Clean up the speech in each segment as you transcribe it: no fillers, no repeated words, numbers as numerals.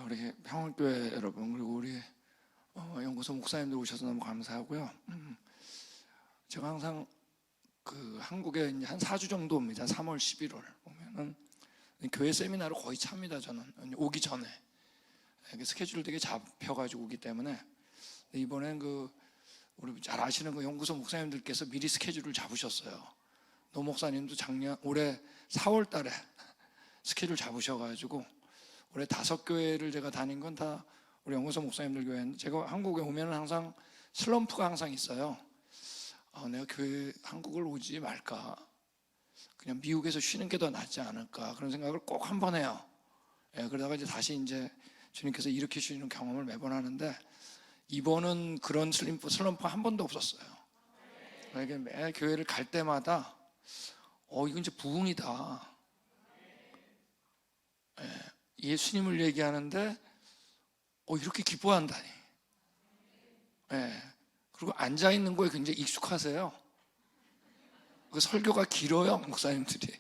우리 평안교회 여러분, 그리고 우리 연구소 목사님들 오셔서 너무 감사하고요. 제가 항상 그 한국에 이제 한 4주 정도 옵니다. 3월, 11월 오면은 교회 세미나로 거의 찹니다. 저는 오기 전에 스케줄을 되게 잡혀가지고 오기 때문에 이번엔 우리 잘 아시는 그 연구소 목사님들께서 미리 스케줄을 잡으셨어요. 노 목사님도 올해 4월 달에 스케줄 잡으셔가지고 올해 5교회를 제가 다닌 건 다 우리 연구소 목사님들 교회인데, 제가 한국에 오면 항상 슬럼프가 항상 있어요. 내가 한국을 오지 말까, 그냥 미국에서 쉬는 게 더 낫지 않을까, 그런 생각을 꼭 한 번 해요. 그러다가 다시 주님께서 일으키시는 경험을 매번 하는데, 이번은 그런 슬럼프가 한 번도 없었어요. 이게 매 교회를 갈 때마다 이건 이제 부흥이다. 예수님을 얘기하는데 이렇게 기뻐한다니. 그리고 앉아있는 거에 굉장히 익숙하세요. 그 설교가 길어요, 목사님들이.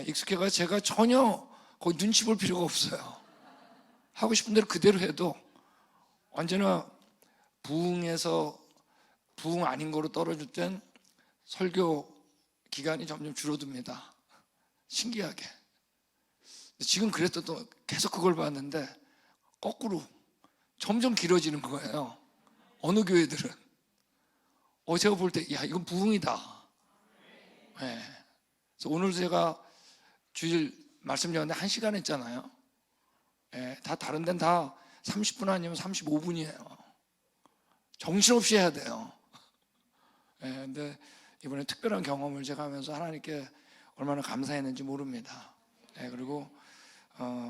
익숙해가 제가 전혀 거의 눈치 볼 필요가 없어요. 하고 싶은 대로 그대로 해도 언제나 부흥에서 부흥 아닌 거로 떨어질 땐 설교 기간이 점점 줄어듭니다. 신기하게. 지금 그래도 또 계속 그걸 봤는데 거꾸로 점점 길어지는 거예요. 어느 교회들은. 제가 볼 때 이건 부흥이다. 그래서 오늘 제가 주일 말씀 전에 1시간 했잖아요. 다 다른 데는 다 30분 아니면 35분이에요. 정신없이 해야 돼요. 근데 이번에 특별한 경험을 제가 하면서 하나님께 얼마나 감사했는지 모릅니다. 그리고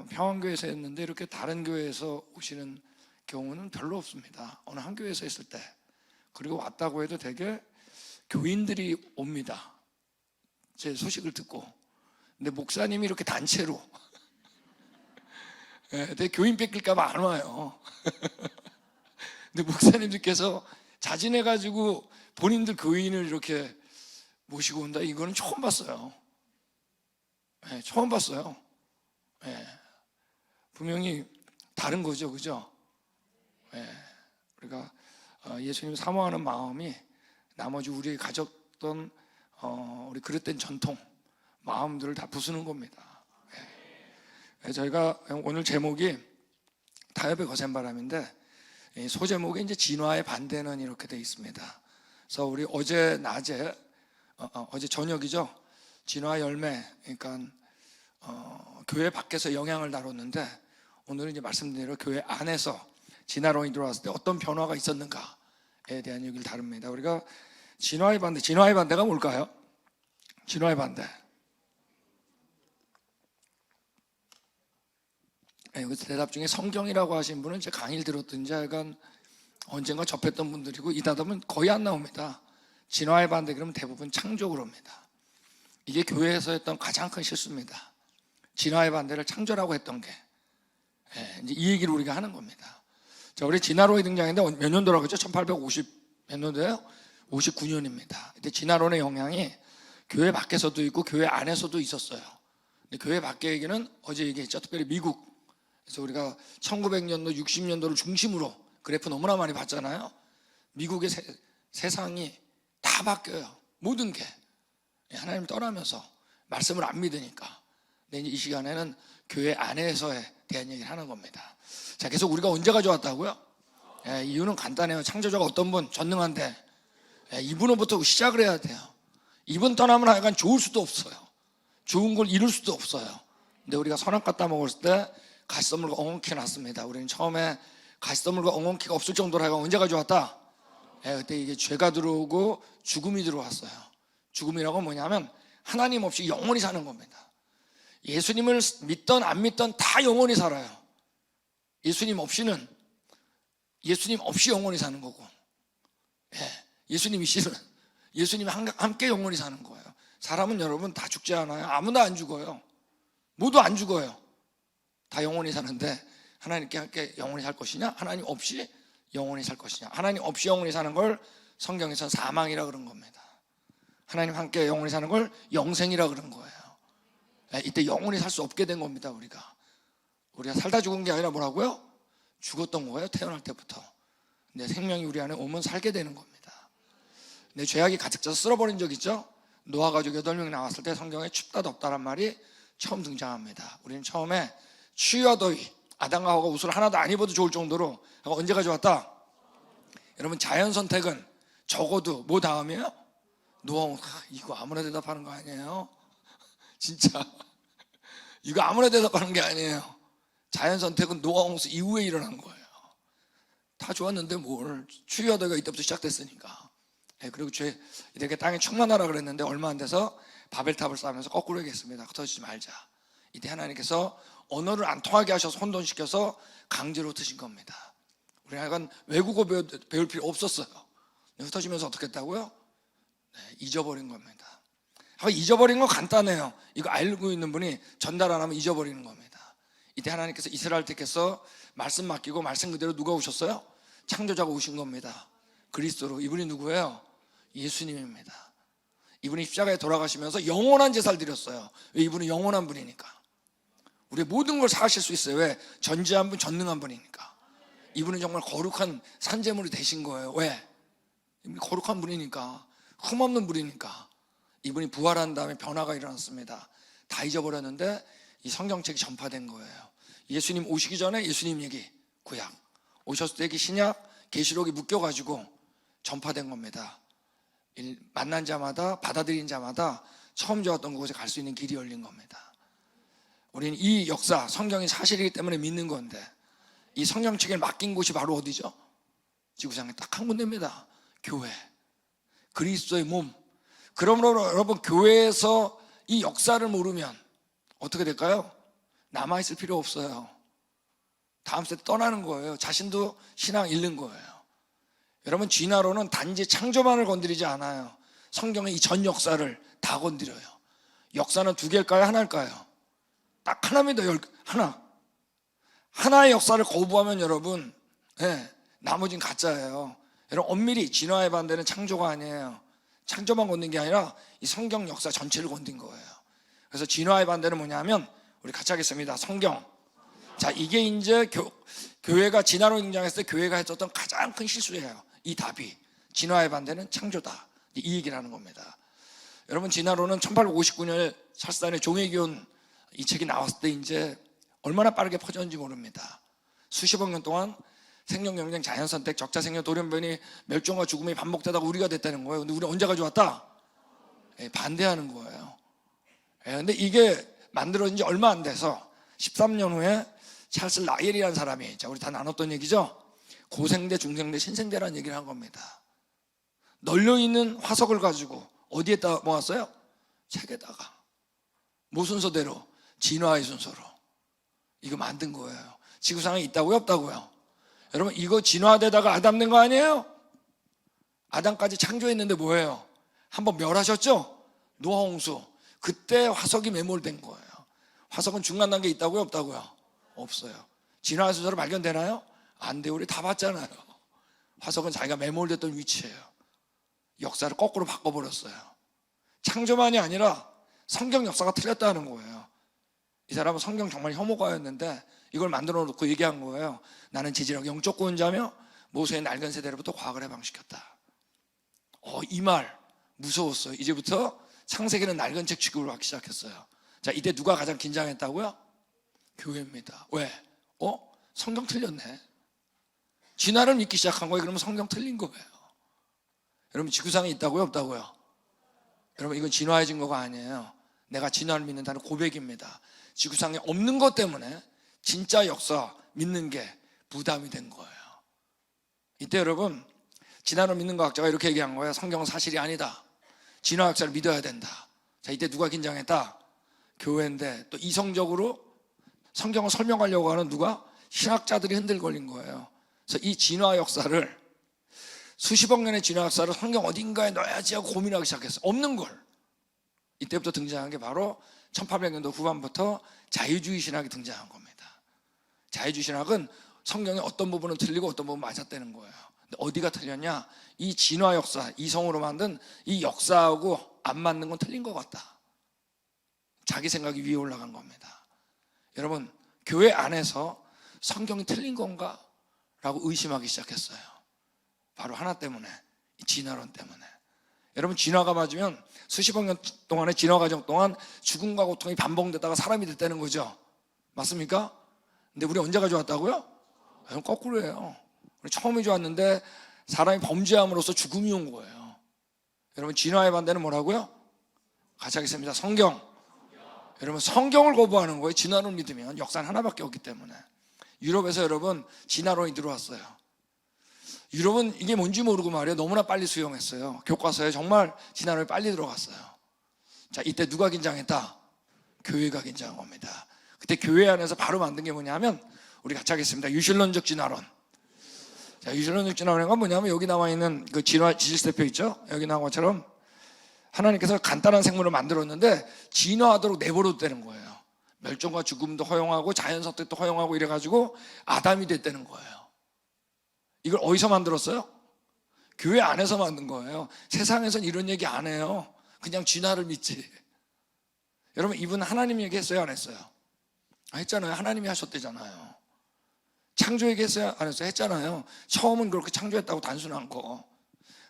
평안교회에서 했는데 이렇게 다른 교회에서 오시는 경우는 별로 없습니다. 어느 한 교회에서 했을 때. 그리고 왔다고 해도 되게 교인들이 옵니다. 제 소식을 듣고. 근데 목사님이 이렇게 단체로 되게 교인 뺏길까 봐 안 와요. 근데 목사님들께서 자진해가지고 본인들 교인을 이렇게 모시고 온다, 이거는 처음 봤어요. 처음 봤어요. 분명히 다른 거죠, 그죠? 우리가 예수님 사모하는 마음이 나머지 우리 가졌던 우리 그릇된 전통 마음들을 다 부수는 겁니다. 저희가 오늘 제목이 타협의 거센 바람인데, 소제목이 이제 진화의 반대는 이렇게 되어 있습니다. 그래서 우리 어제 낮에 어제 저녁이죠. 진화 열매, 그러니까 교회 밖에서 영향을 다뤘는데, 오늘은 이제 말씀드린 대로 교회 안에서 진화론이 들어왔을 때 어떤 변화가 있었는가에 대한 얘기를 다룹니다. 우리가 진화의 반대가 뭘까요? 진화의 반대. 여기서 대답 중에 성경이라고 하신 분은 제 강의를 들었든지 약간 언젠가 접했던 분들이고, 이 대답은 거의 안 나옵니다. 진화의 반대 그러면 대부분 창조를 합니다. 이게 교회에서 했던 가장 큰 실수입니다. 진화의 반대를 창조라고 했던 게, 이제 이 얘기를 우리가 하는 겁니다. 자, 우리 진화론이 등장했는데 몇 년도라고 했죠? 1850 몇 년도예요? 59년입니다. 근데 진화론의 영향이 교회 밖에서도 있고 교회 안에서도 있었어요. 근데 교회 밖의 얘기는 어제 얘기했죠. 특별히 미국. 그래서 우리가 1900년도, 60년도를 중심으로 그래프 너무나 많이 봤잖아요. 미국의 세상이 다 바뀌어요. 모든 게. 하나님을 떠나면서 말씀을 안 믿으니까. 근데 이제 이 시간에는 교회 안에서에 대한 얘기를 하는 겁니다. 자, 계속 우리가 언제 가져왔다고요? 이유는 간단해요. 창조자가 어떤 분? 전능한데 이분으로부터 시작을 해야 돼요. 이분 떠나면 하여간 좋을 수도 없어요. 좋은 걸 이룰 수도 없어요. 근데 우리가 선악 따 먹었을 때 가시덤불과 엉겅퀴가 났습니다. 우리는 처음에 가시덤불과 엉겅퀴가 없을 정도로 하여간 언제 가져왔다? 그때 이게 죄가 들어오고 죽음이 들어왔어요. 죽음이라고 뭐냐면 하나님 없이 영원히 사는 겁니다. 예수님을 믿던 안 믿던 다 영원히 살아요. 예수님 없이 영원히 사는 거고, 예수님이 씨는 예수님이 함께 영원히 사는 거예요. 사람은 여러분 다 죽지 않아요. 아무도 안 죽어요. 모두 안 죽어요. 다 영원히 사는데, 하나님께 함께 영원히 살 것이냐, 하나님 없이 영원히 살 것이냐. 하나님 없이 영원히 사는 걸 성경에서는 사망이라 그런 겁니다. 하나님 함께 영원히 사는 걸 영생이라 그런 거예요. 이때 영원히 살 수 없게 된 겁니다. 우리가 살다 죽은 게 아니라 뭐라고요? 죽었던 거예요. 태어날 때부터. 내 생명이 우리 안에 오면 살게 되는 겁니다. 내 죄악이 가득 차서 쓸어버린 적 있죠? 노아 가족 8명이 나왔을 때 성경에 춥다 덥다란 말이 처음 등장합니다. 우리는 처음에 추위와 더위, 아담과 하와가 옷을 하나도 안 입어도 좋을 정도로 언제 가져왔다? 여러분, 자연 선택은 적어도 뭐 다음이에요? 노아. 이거 아무나 대답하는 거 아니에요? 진짜 이거 아무나 대답하는 게 아니에요. 자연 선택은 노아 홍수 이후에 일어난 거예요. 다 좋았는데 뭘, 추위와 더위가 이때부터 시작됐으니까. 그리고 죄 이렇게 땅에 충만하라 그랬는데 얼마 안 돼서 바벨탑을 쌓으면서 거꾸로 얘기했습니다. 흩어지지 말자. 이때 하나님께서 언어를 안 통하게 하셔서 혼돈시켜서 강제로 흩으신 겁니다. 우리가 약간 외국어 배울 필요 없었어요. 흩어지면서 어떻게 했다고요? 잊어버린 겁니다. 잊어버린 건 간단해요. 이거 알고 있는 분이 전달 안 하면 잊어버리는 겁니다. 이때 하나님께서 이스라엘 택해서 말씀 맡기고 말씀 그대로 누가 오셨어요? 창조자가 오신 겁니다. 그리스도로. 이분이 누구예요? 예수님입니다. 이분이 십자가에 돌아가시면서 영원한 제사를 드렸어요. 왜? 이분은 영원한 분이니까. 우리의 모든 걸 사하실 수 있어요. 왜? 전지한 분, 전능한 분이니까. 이분은 정말 거룩한 산제물이 되신 거예요. 왜? 거룩한 분이니까, 흠없는 분이니까. 이분이 부활한 다음에 변화가 일어났습니다. 다 잊어버렸는데 이 성경책이 전파된 거예요. 예수님 오시기 전에 예수님 얘기, 구약, 오셨을 때 얘기, 신약, 계시록이 묶여가지고 전파된 겁니다. 만난 자마다, 받아들인 자마다 처음 좋았던 그곳에 갈 수 있는 길이 열린 겁니다. 우리는 이 역사, 성경이 사실이기 때문에 믿는 건데, 이 성경책을 맡긴 곳이 바로 어디죠? 지구상에 딱 한 군데입니다. 교회, 그리스도의 몸. 그러므로 여러분, 교회에서 이 역사를 모르면 어떻게 될까요? 남아있을 필요 없어요. 다음 세대 떠나는 거예요. 자신도 신앙 잃는 거예요. 여러분, 진화론은 단지 창조만을 건드리지 않아요. 성경의 이 전 역사를 다 건드려요. 역사는 2개일까요? 하나일까요? 딱 하나입니다. 하나의 역사를 거부하면 여러분, 나머지는 가짜예요. 여러분, 엄밀히 진화의 반대는 창조가 아니에요. 창조만 건든 게 아니라 이 성경 역사 전체를 건든 거예요. 그래서 진화의 반대는 뭐냐면, 우리 같이 하겠습니다. 성경. 자, 이게 이제 교회가 진화로 등장했을 때 교회가 했었던 가장 큰 실수예요. 이 답이. 진화의 반대는 창조다. 이 얘기를 하는 겁니다. 여러분, 진화론은 1859년에 설산의 종회기원 이 책이 나왔을 때 이제 얼마나 빠르게 퍼졌는지 모릅니다. 수십억 년 동안 생명, 경쟁, 자연선택, 적자, 생명, 돌연변이, 멸종과 죽음이 반복되다가 우리가 됐다는 거예요. 근데 우리 언제 가져왔다? 반대하는 거예요. 근데 이게 만들어진 지 얼마 안 돼서 13년 후에 찰스 라이엘이라는 사람이, 자, 우리 다 나눴던 얘기죠? 고생대, 중생대, 신생대라는 얘기를 한 겁니다. 널려있는 화석을 가지고 어디에다 모았어요? 책에다가. 뭐 순서대로? 진화의 순서로. 이거 만든 거예요. 지구상에 있다고요? 없다고요? 여러분, 이거 진화되다가 아담 된 거 아니에요? 아담까지 창조했는데 뭐예요? 한번 멸하셨죠? 노아 홍수. 그때 화석이 매몰된 거예요. 화석은 중간 단계에 있다고요? 없다고요? 없어요. 진화의 순서로 발견되나요? 안 돼요. 우리 다 봤잖아요. 화석은 자기가 매몰됐던 위치예요. 역사를 거꾸로 바꿔버렸어요. 창조만이 아니라 성경 역사가 틀렸다는 거예요. 이 사람은 성경 정말 혐오가였는데 이걸 만들어 놓고 얘기한 거예요. 나는 지질학 영적 구원자며 모세의 낡은 세대로부터 과학을 해방시켰다. 이 말 무서웠어요. 이제부터 창세기는 낡은 책 취급을 받기 시작했어요. 자, 이때 누가 가장 긴장했다고요? 교회입니다. 왜? 성경 틀렸네. 진화를 믿기 시작한 거예요. 그러면 성경 틀린 거예요. 여러분, 지구상에 있다고요? 없다고요? 여러분, 이건 진화의 증거가 아니에요. 내가 진화를 믿는다는 고백입니다. 지구상에 없는 것 때문에 진짜 역사 믿는 게 부담이 된 거예요. 이때 여러분, 진화를 믿는 과학자가 이렇게 얘기한 거예요. 성경은 사실이 아니다. 진화 역사를 믿어야 된다. 자, 이때 누가 긴장했다? 교회인데 또 이성적으로 성경을 설명하려고 하는 누가? 신학자들이 흔들거린 거예요. 그래서 이 진화 역사를, 수십억 년의 진화 역사를 성경 어딘가에 넣어야지 하고 고민하기 시작했어요. 없는 걸. 이때부터 등장한 게 바로 1800년도 후반부터 자유주의 신학이 등장한 겁니다. 자유주의 신학은 성경의 어떤 부분은 틀리고 어떤 부분은 맞았다는 거예요. 근데 어디가 틀렸냐? 이 진화 역사, 이성으로 만든 이 역사하고 안 맞는 건 틀린 것 같다. 자기 생각이 위에 올라간 겁니다. 여러분, 교회 안에서 성경이 틀린 건가? 라고 의심하기 시작했어요. 바로 하나 때문에, 이 진화론 때문에. 여러분, 진화가 맞으면 수십억 년 동안의 진화 과정 동안 죽음과 고통이 반복되다가 사람이 됐다는 거죠. 맞습니까? 근데 우리 언제 가져왔다고요? 거꾸로예요. 우리 처음에 좋았는데 사람이 범죄함으로써 죽음이 온 거예요. 여러분, 진화의 반대는 뭐라고요? 같이 하겠습니다. 성경. 여러분, 성경을 거부하는 거예요. 진화론 믿으면. 역사는 하나밖에 없기 때문에. 유럽에서 여러분 진화론이 들어왔어요. 유럽은 이게 뭔지 모르고 말이에요. 너무나 빨리 수용했어요. 교과서에 정말 진화론이 빨리 들어갔어요. 자, 이때 누가 긴장했다? 교회가 긴장한 겁니다. 그때 교회 안에서 바로 만든 게 뭐냐면, 우리 같이 하겠습니다. 유실론적 진화론. 자, 유실론적 진화론은 뭐냐면, 여기 나와 있는 그 진화 지질세표 있죠? 여기 나온 것처럼 하나님께서 간단한 생물을 만들었는데 진화하도록 내버려도 되는 거예요. 멸종과 죽음도 허용하고 자연 선택도 허용하고 이래가지고 아담이 됐다는 거예요. 이걸 어디서 만들었어요? 교회 안에서 만든 거예요. 세상에선 이런 얘기 안 해요. 그냥 진화를 믿지. 여러분, 이분 하나님 얘기했어요, 안 했어요? 했잖아요. 하나님이 하셨대잖아요. 창조 얘기했어요, 안 했어요? 했잖아요. 처음은 그렇게 창조했다고 단순한 거.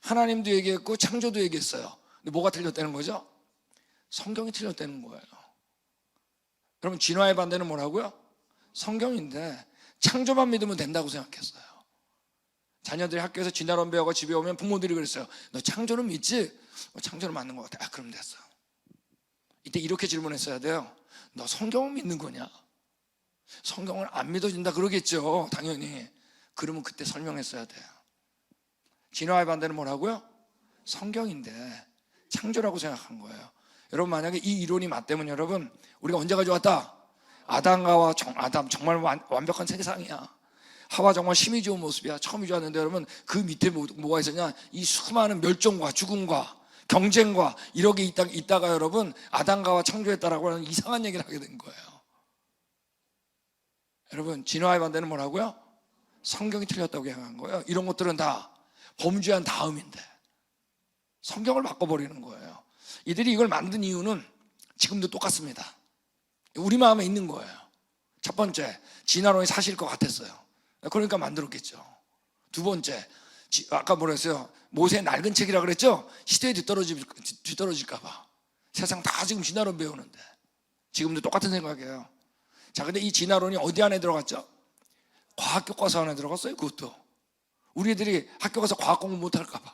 하나님도 얘기했고 창조도 얘기했어요. 근데 뭐가 틀렸다는 거죠? 성경이 틀렸다는 거예요. 여러분, 진화의 반대는 뭐라고요? 성경인데 창조만 믿으면 된다고 생각했어요. 자녀들이 학교에서 진화론 배우고 집에 오면 부모들이 그랬어요. 너 창조는 믿지? 창조는 맞는 것 같아. 그럼 됐어. 이때 이렇게 질문했어야 돼요. 너 성경을 믿는 거냐? 성경을 안 믿어진다 그러겠죠, 당연히. 그러면 그때 설명했어야 돼요. 진화의 반대는 뭐라고요? 성경인데 창조라고 생각한 거예요. 여러분, 만약에 이 이론이 맞다면 여러분, 우리가 언제 가져왔다? 아담과 아담 정말 완벽한 세상이야. 하와 정말 힘이 좋은 모습이야. 처음이 좋았는데 여러분, 그 밑에 뭐가 있었냐? 이 수많은 멸종과 죽음과 경쟁과 이렇게 있다가 여러분, 아담과 창조했다라고 하는 이상한 얘기를 하게 된 거예요. 여러분, 진화의 반대는 뭐라고요? 성경이 틀렸다고 얘기한 거예요. 이런 것들은 다 범죄한 다음인데 성경을 바꿔버리는 거예요. 이들이 이걸 만든 이유는 지금도 똑같습니다. 우리 마음에 있는 거예요. 첫 번째, 진화론이 사실일 것 같았어요. 그러니까 만들었겠죠. 두 번째, 아까 뭐라 했어요? 모세의 낡은 책이라 그랬죠? 시대에 뒤떨어질까 봐. 세상 다 지금 진화론 배우는데. 지금도 똑같은 생각이에요. 자, 근데 이 진화론이 어디 안에 들어갔죠? 과학 교과서 안에 들어갔어요. 그것도 우리 애들이 학교 가서 과학 공부 못할까 봐.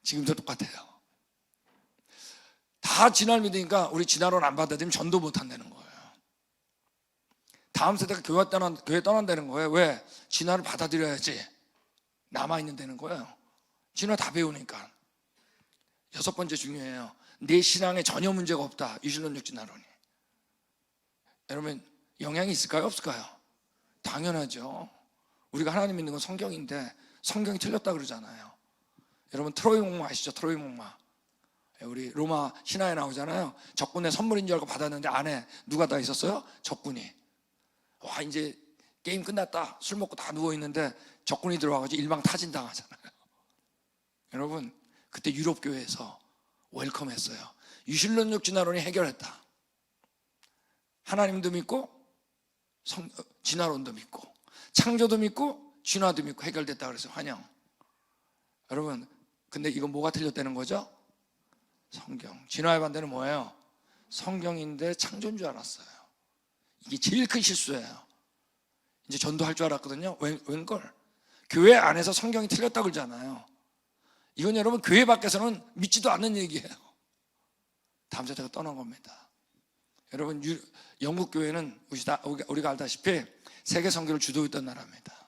지금도 똑같아요. 다 진화를 믿으니까 우리 진화론 안 받아들이면 전도 못 한다는 거예요. 다음 세대가 교회 떠난다는 거예요. 왜? 진화를 받아들여야지 남아있는다는 거예요. 진화 다 배우니까. 여섯 번째 중요해요. 내 신앙에 전혀 문제가 없다. 유실론적 진화론이. 여러분, 영향이 있을까요? 없을까요? 당연하죠. 우리가 하나님 믿는 건 성경인데 성경이 틀렸다 그러잖아요. 여러분, 트로이 목마 아시죠? 트로이 목마. 우리 로마 신화에 나오잖아요. 적군의 선물인 줄 알고 받았는데 안에 누가 다 있었어요? 적군이. 와, 이제 게임 끝났다. 술 먹고 다 누워있는데 적군이 들어와가지고 일망타진당하잖아요. 여러분, 그때 유럽 교회에서 웰컴했어요. 유실론적 진화론이 해결했다. 하나님도 믿고 진화론도 믿고 창조도 믿고 진화도 믿고 해결됐다 그래서 환영. 여러분, 근데 이건 뭐가 틀렸다는 거죠? 성경. 진화의 반대는 뭐예요? 성경인데 창조인 줄 알았어요. 이게 제일 큰 실수예요. 이제 전도할 줄 알았거든요. 웬걸? 교회 안에서 성경이 틀렸다 그러잖아요. 이건 여러분, 교회 밖에서는 믿지도 않는 얘기예요. 다음 세대가 떠난 겁니다. 여러분, 영국 교회는 우리가 알다시피 세계 선교를 주도했던 나라입니다.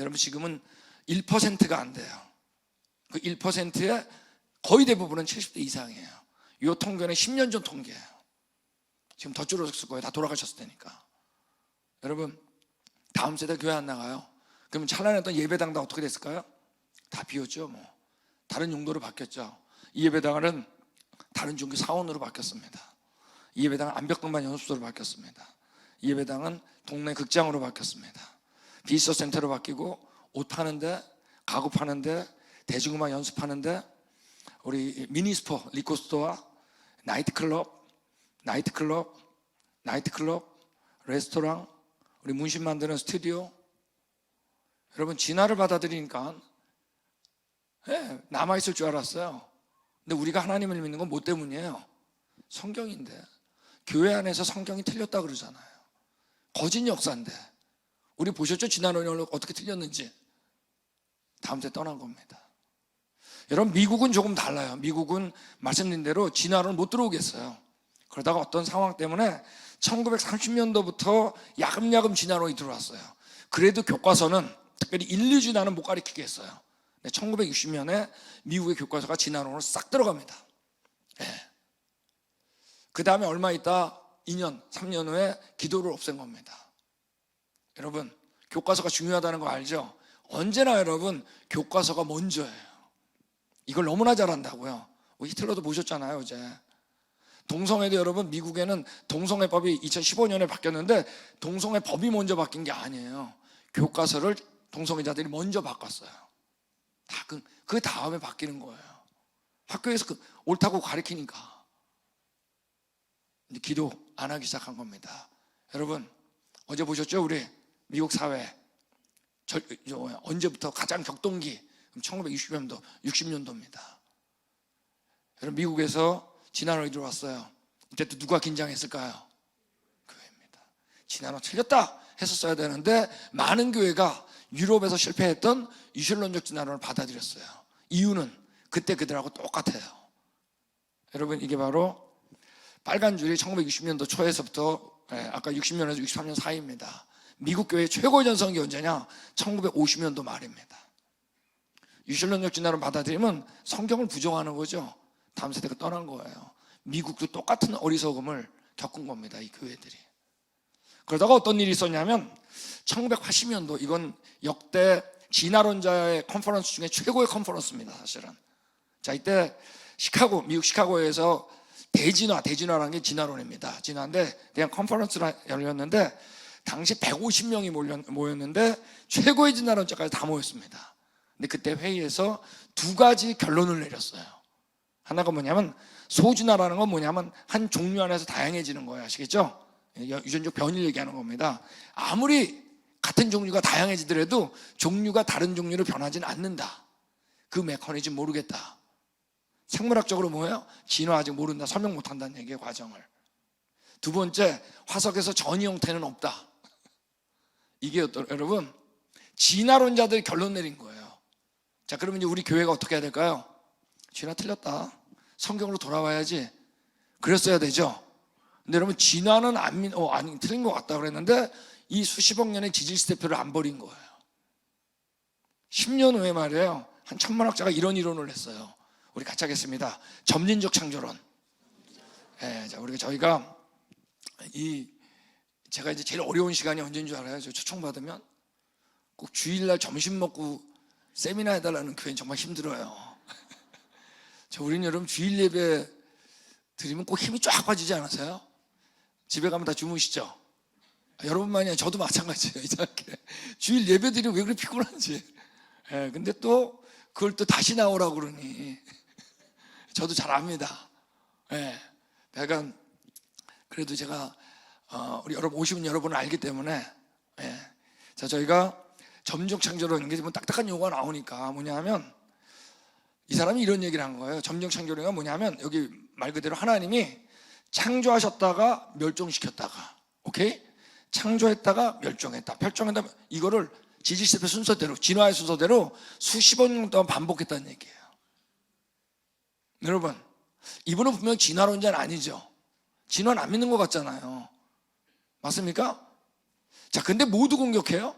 여러분, 지금은 1%가 안 돼요. 그 1%의 거의 대부분은 70대 이상이에요. 이 통계는 10년 전 통계예요. 지금 더 줄어졌을 거예요. 다 돌아가셨을 테니까. 여러분, 다음 세대 교회 안 나가요? 그러면 찬란했던 예배당도 어떻게 됐을까요? 다 비웠죠. 뭐 다른 용도로 바뀌었죠. 이 예배당은 다른 종교 사원으로 바뀌었습니다. 이 예배당은 암벽등반 연습소로 바뀌었습니다. 이 예배당은 동네 극장으로 바뀌었습니다. 비서 센터로 바뀌고, 옷 파는데, 가구 파는데, 대중음악 연습하는데, 우리 미니스포, 리코스토와 나이트클럽, 레스토랑, 우리 문신 만드는 스튜디오. 여러분 진화를 받아들이니까 남아있을 줄 알았어요. 근데 우리가 하나님을 믿는 건 뭐 때문이에요? 성경인데. 교회 안에서 성경이 틀렸다 그러잖아요. 거짓 역사인데. 우리 보셨죠? 진화론이 어떻게 틀렸는지. 다음 주에 떠난 겁니다. 여러분 미국은 조금 달라요. 미국은 말씀드린 대로 진화론 못 들어오겠어요. 그러다가 어떤 상황 때문에 1930년도부터 야금야금 진화론이 들어왔어요. 그래도 교과서는 특별히 1, 2주나는 못 가르치게 했어요. 1960년에 미국의 교과서가 진화론으로 싹 들어갑니다. 그 다음에 얼마 있다 2년, 3년 후에 기도를 없앤 겁니다. 여러분 교과서가 중요하다는 거 알죠? 언제나 여러분 교과서가 먼저예요. 이걸 너무나 잘한다고요. 히틀러도 보셨잖아요 어제. 동성애도 여러분 미국에는 동성애법이 2015년에 바뀌었는데 동성애법이 먼저 바뀐 게 아니에요. 교과서를 동성애자들이 먼저 바꿨어요. 다 그 다음에 바뀌는 거예요. 학교에서 옳다고 가르치니까 이제 기도 안 하기 시작한 겁니다. 여러분 어제 보셨죠? 우리 미국 사회 언제부터 가장 격동기 1960년도 60년도입니다. 여러분 미국에서 진화론이 들어왔어요. 이때 또 누가 긴장했을까요? 교회입니다. 진화론 틀렸다 했었어야 되는데 많은 교회가 유럽에서 실패했던 유실론적 진화론을 받아들였어요. 이유는 그때 그들하고 똑같아요. 여러분 이게 바로 빨간 줄이 1960년도 초에서부터 아까 60년에서 63년 사이입니다. 미국 교회의 최고의 전성기 언제냐? 1950년도 말입니다. 유실론적 진화론 받아들이면 성경을 부정하는 거죠. 다음 세대가 떠난 거예요. 미국도 똑같은 어리석음을 겪은 겁니다. 이 교회들이. 그러다가 어떤 일이 있었냐면 1980년도 이건 역대 진화론자의 컨퍼런스 중에 최고의 컨퍼런스입니다. 사실은. 자 이때 미국 시카고에서 대진화라는 게 진화론입니다. 진화인데 그냥 컨퍼런스가 열렸는데 당시 150명이 모였는데 최고의 진화론자까지 다 모였습니다. 근데 그때 회의에서 두 가지 결론을 내렸어요. 하나가 뭐냐면 소진화라는 건 뭐냐면 한 종류 안에서 다양해지는 거예요. 아시겠죠? 유전적 변이를 얘기하는 겁니다. 아무리 같은 종류가 다양해지더라도 종류가 다른 종류로 변하지는 않는다. 그 메커니즘 모르겠다. 생물학적으로 뭐예요? 진화 아직 모른다. 설명 못한다는 얘기의 과정을. 두 번째, 화석에서 전이 형태는 없다. 이게 여러분 진화론자들이 결론 내린 거예요. 자 그러면 이제 우리 교회가 어떻게 해야 될까요? 진화 틀렸다. 성경으로 돌아와야지. 그랬어야 되죠. 근데 여러분 진화는 아니 틀린 것 같다 그랬는데 이 수십억 년의 지질 스태표를 안 버린 거예요. 10년 후에 말이에요. 한 천문학자가 이런 이론을 했어요. 우리 같이 하겠습니다. 점진적 창조론. 자 저희가 제가 이제 제일 어려운 시간이 언제인 줄 알아요? 저 초청받으면 꼭 주일날 점심 먹고 세미나 해달라는 교회는 정말 힘들어요. 우리는 여러분 주일 예배 드리면 꼭 힘이 쫙 빠지지 않으세요? 집에 가면 다 주무시죠? 여러분만이 아니라 저도 마찬가지예요. 이상하게 주일 예배 드리면 왜 그렇게 피곤한지. 근데 또 그걸 또 다시 나오라고 그러니 저도 잘 압니다. 약간 그래도 제가 우리 여러분 오시는 여러분을 알기 때문에 자 저희가 점적 창조론 이게 뭐 딱딱한 용어가 나오니까 뭐냐면 이 사람이 이런 얘기를 한 거예요. 점적 창조론이 뭐냐면 여기 말 그대로 하나님이 창조하셨다가 멸종시켰다가 오케이? 창조했다가 멸종했다. 이거를 지질세표 순서대로 진화의 순서대로 수십억 년 동안 반복했다는 얘기예요. 여러분 이분은 분명 진화론자는 아니죠. 진화는 안 믿는 것 같잖아요. 맞습니까? 자 근데 모두 공격해요.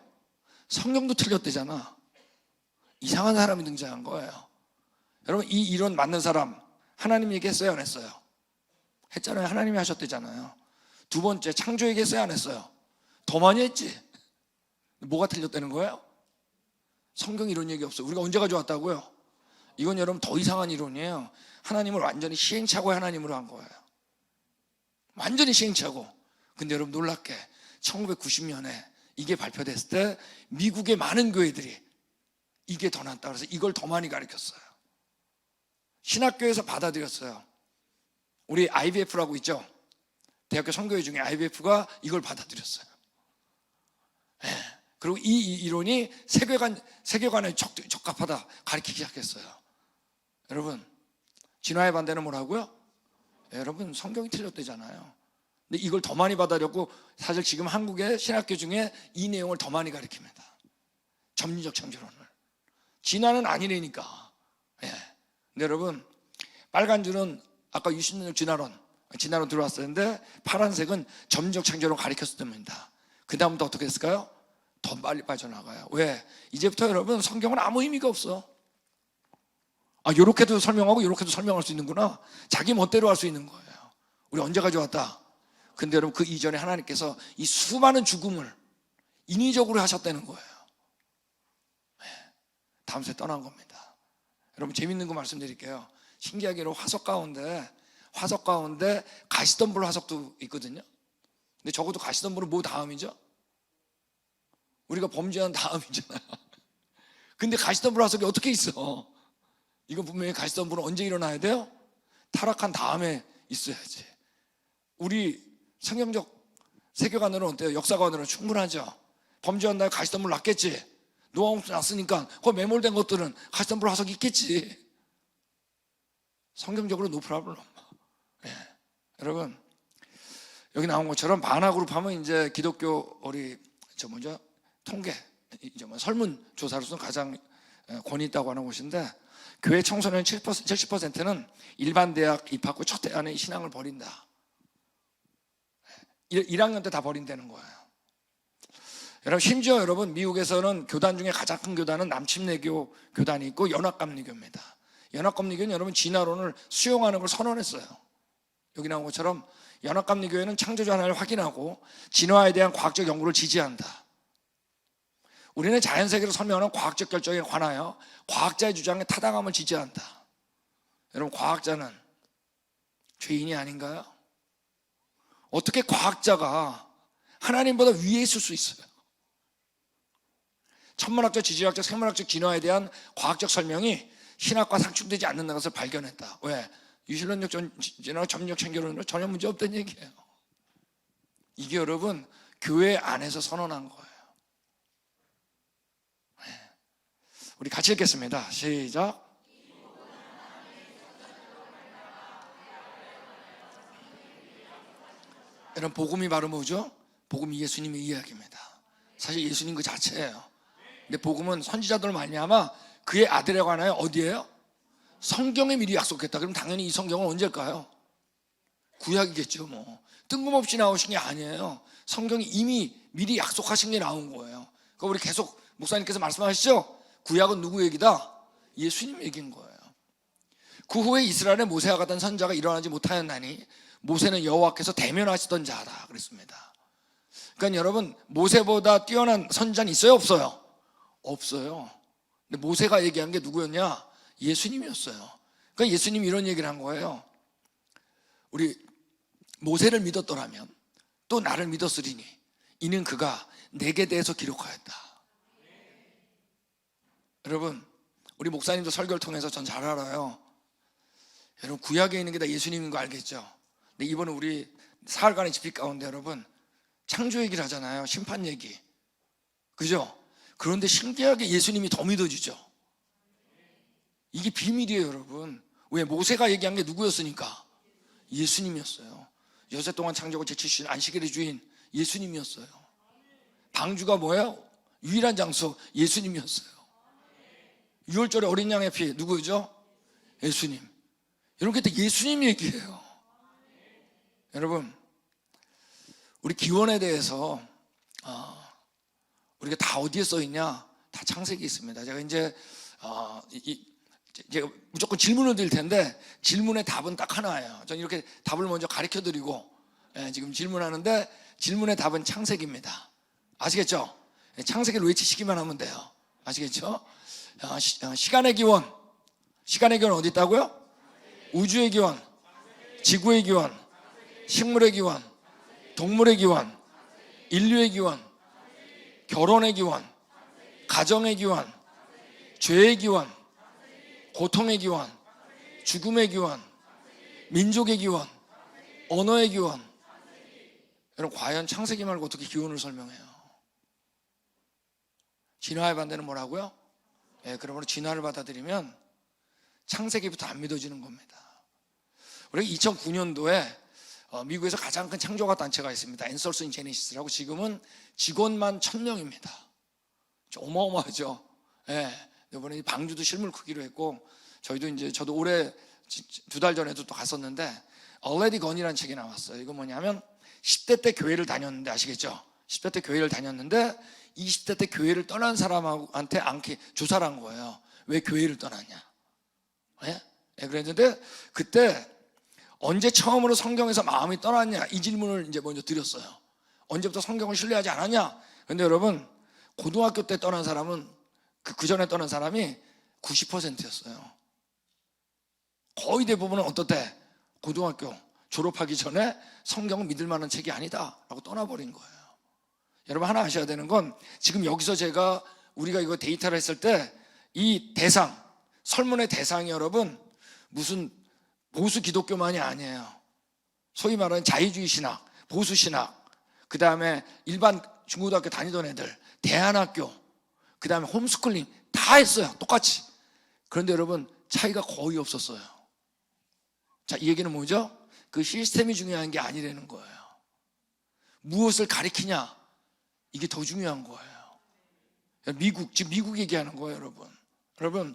성경도 틀렸대잖아. 이상한 사람이 등장한 거예요. 여러분 이 이론 맞는 사람 하나님 얘기했어요 안 했어요? 했잖아요. 하나님이 하셨대잖아요. 두 번째 창조 얘기했어요 안 했어요? 더 많이 했지. 뭐가 틀렸다는 거예요? 성경 이런 얘기 없어요. 우리가 언제 가져왔다고요? 이건 여러분 더 이상한 이론이에요. 하나님을 완전히 시행착오의 하나님으로 한 거예요. 완전히 시행착오. 근데 여러분 놀랍게 1990년에 이게 발표됐을 때 미국의 많은 교회들이 이게 더 낫다 그래서 이걸 더 많이 가르쳤어요. 신학교에서 받아들였어요. 우리 IVF라고 있죠. 대학교 선교회 중에 IBF가 이걸 받아들였어요. 예. 그리고 이 이론이 세계관에 적합하다 가르치기 시작했어요. 여러분, 진화의 반대는 뭐라고요? 여러분, 성경이 틀렸대잖아요. 근데 이걸 더 많이 받아들였고, 사실 지금 한국의 신학교 중에 이 내용을 더 많이 가르칩니다. 점리적 창조론을. 진화는 아니라니까. 예. 근데 여러분, 빨간 줄은 아까 유신론적 진화론 들어왔었는데, 파란색은 점리적 창조론 가르쳤을 때입니다. 그 다음부터 어떻게 했을까요? 더 빨리 빠져나가요. 왜? 이제부터 여러분, 성경은 아무 의미가 없어. 요렇게도 설명하고 요렇게도 설명할 수 있는구나. 자기 멋대로 할 수 있는 거예요. 우리 언제 가져왔다? 근데 여러분, 그 이전에 하나님께서 이 수많은 죽음을 인위적으로 하셨다는 거예요. 다음 주에 떠난 겁니다. 여러분, 재밌는 거 말씀드릴게요. 신기하게로 화석 가운데 가시덤불 화석도 있거든요. 근데 적어도 가시덤불은 뭐 다음이죠? 우리가 범죄한 다음이잖아요. 근데 가시덤불 화석이 어떻게 있어? 이건 분명히 가시덤불은 언제 일어나야 돼요? 타락한 다음에 있어야지. 우리 성경적 세계관으로는 어때요? 역사관으로는 충분하죠. 범죄한 날 가시덤불 났겠지. 노아홍수 났으니까 그 매몰된 것들은 가시덤불 화석이 있겠지. 성경적으로 no problem. 예. 여러분, 여기 나온 것처럼 반화그룹 하면 이제 기독교 통계, 설문조사로서는 가장 권위 있다고 하는 곳인데, 교회 청소년 70%는 일반 대학 입학 후 첫 해 안에 신앙을 버린다. 1학년 때 다 버린다는 거예요. 여러분, 심지어 여러분, 미국에서는 교단 중에 가장 큰 교단은 남침내교 교단이 있고 연합감리교입니다. 연합감리교는 여러분, 진화론을 수용하는 걸 선언했어요. 여기 나온 것처럼 연합감리교회는 창조주 하나를 확인하고 진화에 대한 과학적 연구를 지지한다. 우리는 자연세계를 설명하는 과학적 결정에 관하여 과학자의 주장에 타당함을 지지한다. 여러분, 과학자는 죄인이 아닌가요? 어떻게 과학자가 하나님보다 위에 있을 수 있어요? 천문학적, 지질학적, 생물학적 진화에 대한 과학적 설명이 신학과 상충되지 않는다는 것을 발견했다. 왜? 유실론적 진화, 점리적 창조론으로 전혀 문제 없다는 얘기예요. 이게 여러분, 교회 안에서 선언한 거예요. 우리 같이 읽겠습니다. 시작. 여러분, 복음이 바로 뭐죠? 복음이 예수님의 이야기입니다. 사실 예수님 그 자체예요. 근데 복음은 선지자들 말미암아 그의 아들이라고 하나요? 어디예요? 성경에 미리 약속했다. 그럼 당연히 이 성경은 언제일까요? 구약이겠죠. 뭐 뜬금없이 나오신 게 아니에요. 성경이 이미 미리 약속하신 게 나온 거예요. 그러니까 우리 계속 목사님께서 말씀하시죠? 구약은 누구 얘기다? 예수님 얘기인 거예요. 그 후에 이스라엘의 모세와 같은 선자가 일어나지 못하였나니 모세는 여호와께서 대면하시던 자다 그랬습니다. 그러니까 여러분, 모세보다 뛰어난 선자는 있어요? 없어요? 없어요. 근데 모세가 얘기한 게 누구였냐? 예수님이었어요. 그러니까 예수님이 이런 얘기를 한 거예요. 우리 모세를 믿었더라면 또 나를 믿었으리니 이는 그가 내게 대해서 기록하였다. 여러분, 우리 목사님도 설교를 통해서 전 잘 알아요. 여러분, 구약에 있는 게 다 예수님인 거 알겠죠? 근데 이번에 우리 사흘간의 집회 가운데 여러분, 창조 얘기를 하잖아요. 심판 얘기. 그죠? 그런데 신기하게 예수님이 더 믿어지죠. 이게 비밀이에요, 여러분. 왜? 모세가 얘기한 게 누구였으니까? 예수님이었어요. 여세 동안 창조하고 제치신 안식일의 주인 예수님이었어요. 방주가 뭐예요? 유일한 장소 예수님이었어요. 6월절에 어린 양의 피 누구죠? 예수님. 이렇게 다 예수님 얘기예요. 여러분, 우리 기원에 대해서 우리가 다 어디에 써 있냐? 다 창세기에 있습니다. 제가 이제 제가 무조건 질문을 드릴 텐데 질문의 답은 딱 하나예요. 저는 이렇게 답을 먼저 가르쳐 드리고 지금 질문하는데 질문의 답은 창세기입니다. 아시겠죠? 창세기를 외치시기만 하면 돼요. 아시겠죠? 시간의 기원 어디 있다고요? 우주의 기원, 지구의 기원, 식물의 기원, 동물의 기원, 인류의 기원, 결혼의 기원, 가정의 기원, 죄의 기원, 고통의 기원, 죽음의 기원, 민족의 기원, 언어의 기원, 여러분, 과연 창세기 말고 어떻게 기원을 설명해요? 진화의 반대는 뭐라고요? 그러므로 진화를 받아들이면 창세기부터 안 믿어지는 겁니다. 우리가 2009년도에 미국에서 가장 큰 창조가 단체가 있습니다. 앤설스 인 제네시스라고. 지금은 직원만 1000명입니다. 어마어마하죠. 이번에 방주도 실물 크기로 했고, 저도 올해 2달 전에도 또 갔었는데, Already Gone이라는 책이 나왔어요. 이거 뭐냐면 10대 때 교회를 다녔는데, 아시겠죠? 10대 때 교회를 다녔는데 20대 때 교회를 떠난 사람한테 조사를 한 거예요. 왜 교회를 떠났냐? 그랬는데 그때 언제 처음으로 성경에서 마음이 떠났냐, 이 질문을 이제 먼저 드렸어요. 언제부터 성경을 신뢰하지 않았냐? 근데 여러분, 고등학교 때 떠난 사람은 그 전에 떠난 사람이 90%였어요. 거의 대부분은 어떻대? 고등학교 졸업하기 전에 성경은 믿을 만한 책이 아니다 라고 떠나버린 거예요. 여러분, 하나 아셔야 되는 건, 지금 여기서 우리가 이거 데이터를 했을 때 이 대상, 설문의 대상이 여러분 무슨 보수 기독교만이 아니에요. 소위 말하는 자유주의 신학, 보수 신학, 그 다음에 일반 중고등학교 다니던 애들, 대안학교, 그 다음에 홈스쿨링 다 했어요. 똑같이. 그런데 여러분, 차이가 거의 없었어요. 자, 이 얘기는 뭐죠? 그 시스템이 중요한 게 아니라는 거예요. 무엇을 가리키냐, 이게 더 중요한 거예요. 지금 미국 얘기하는 거예요, 여러분.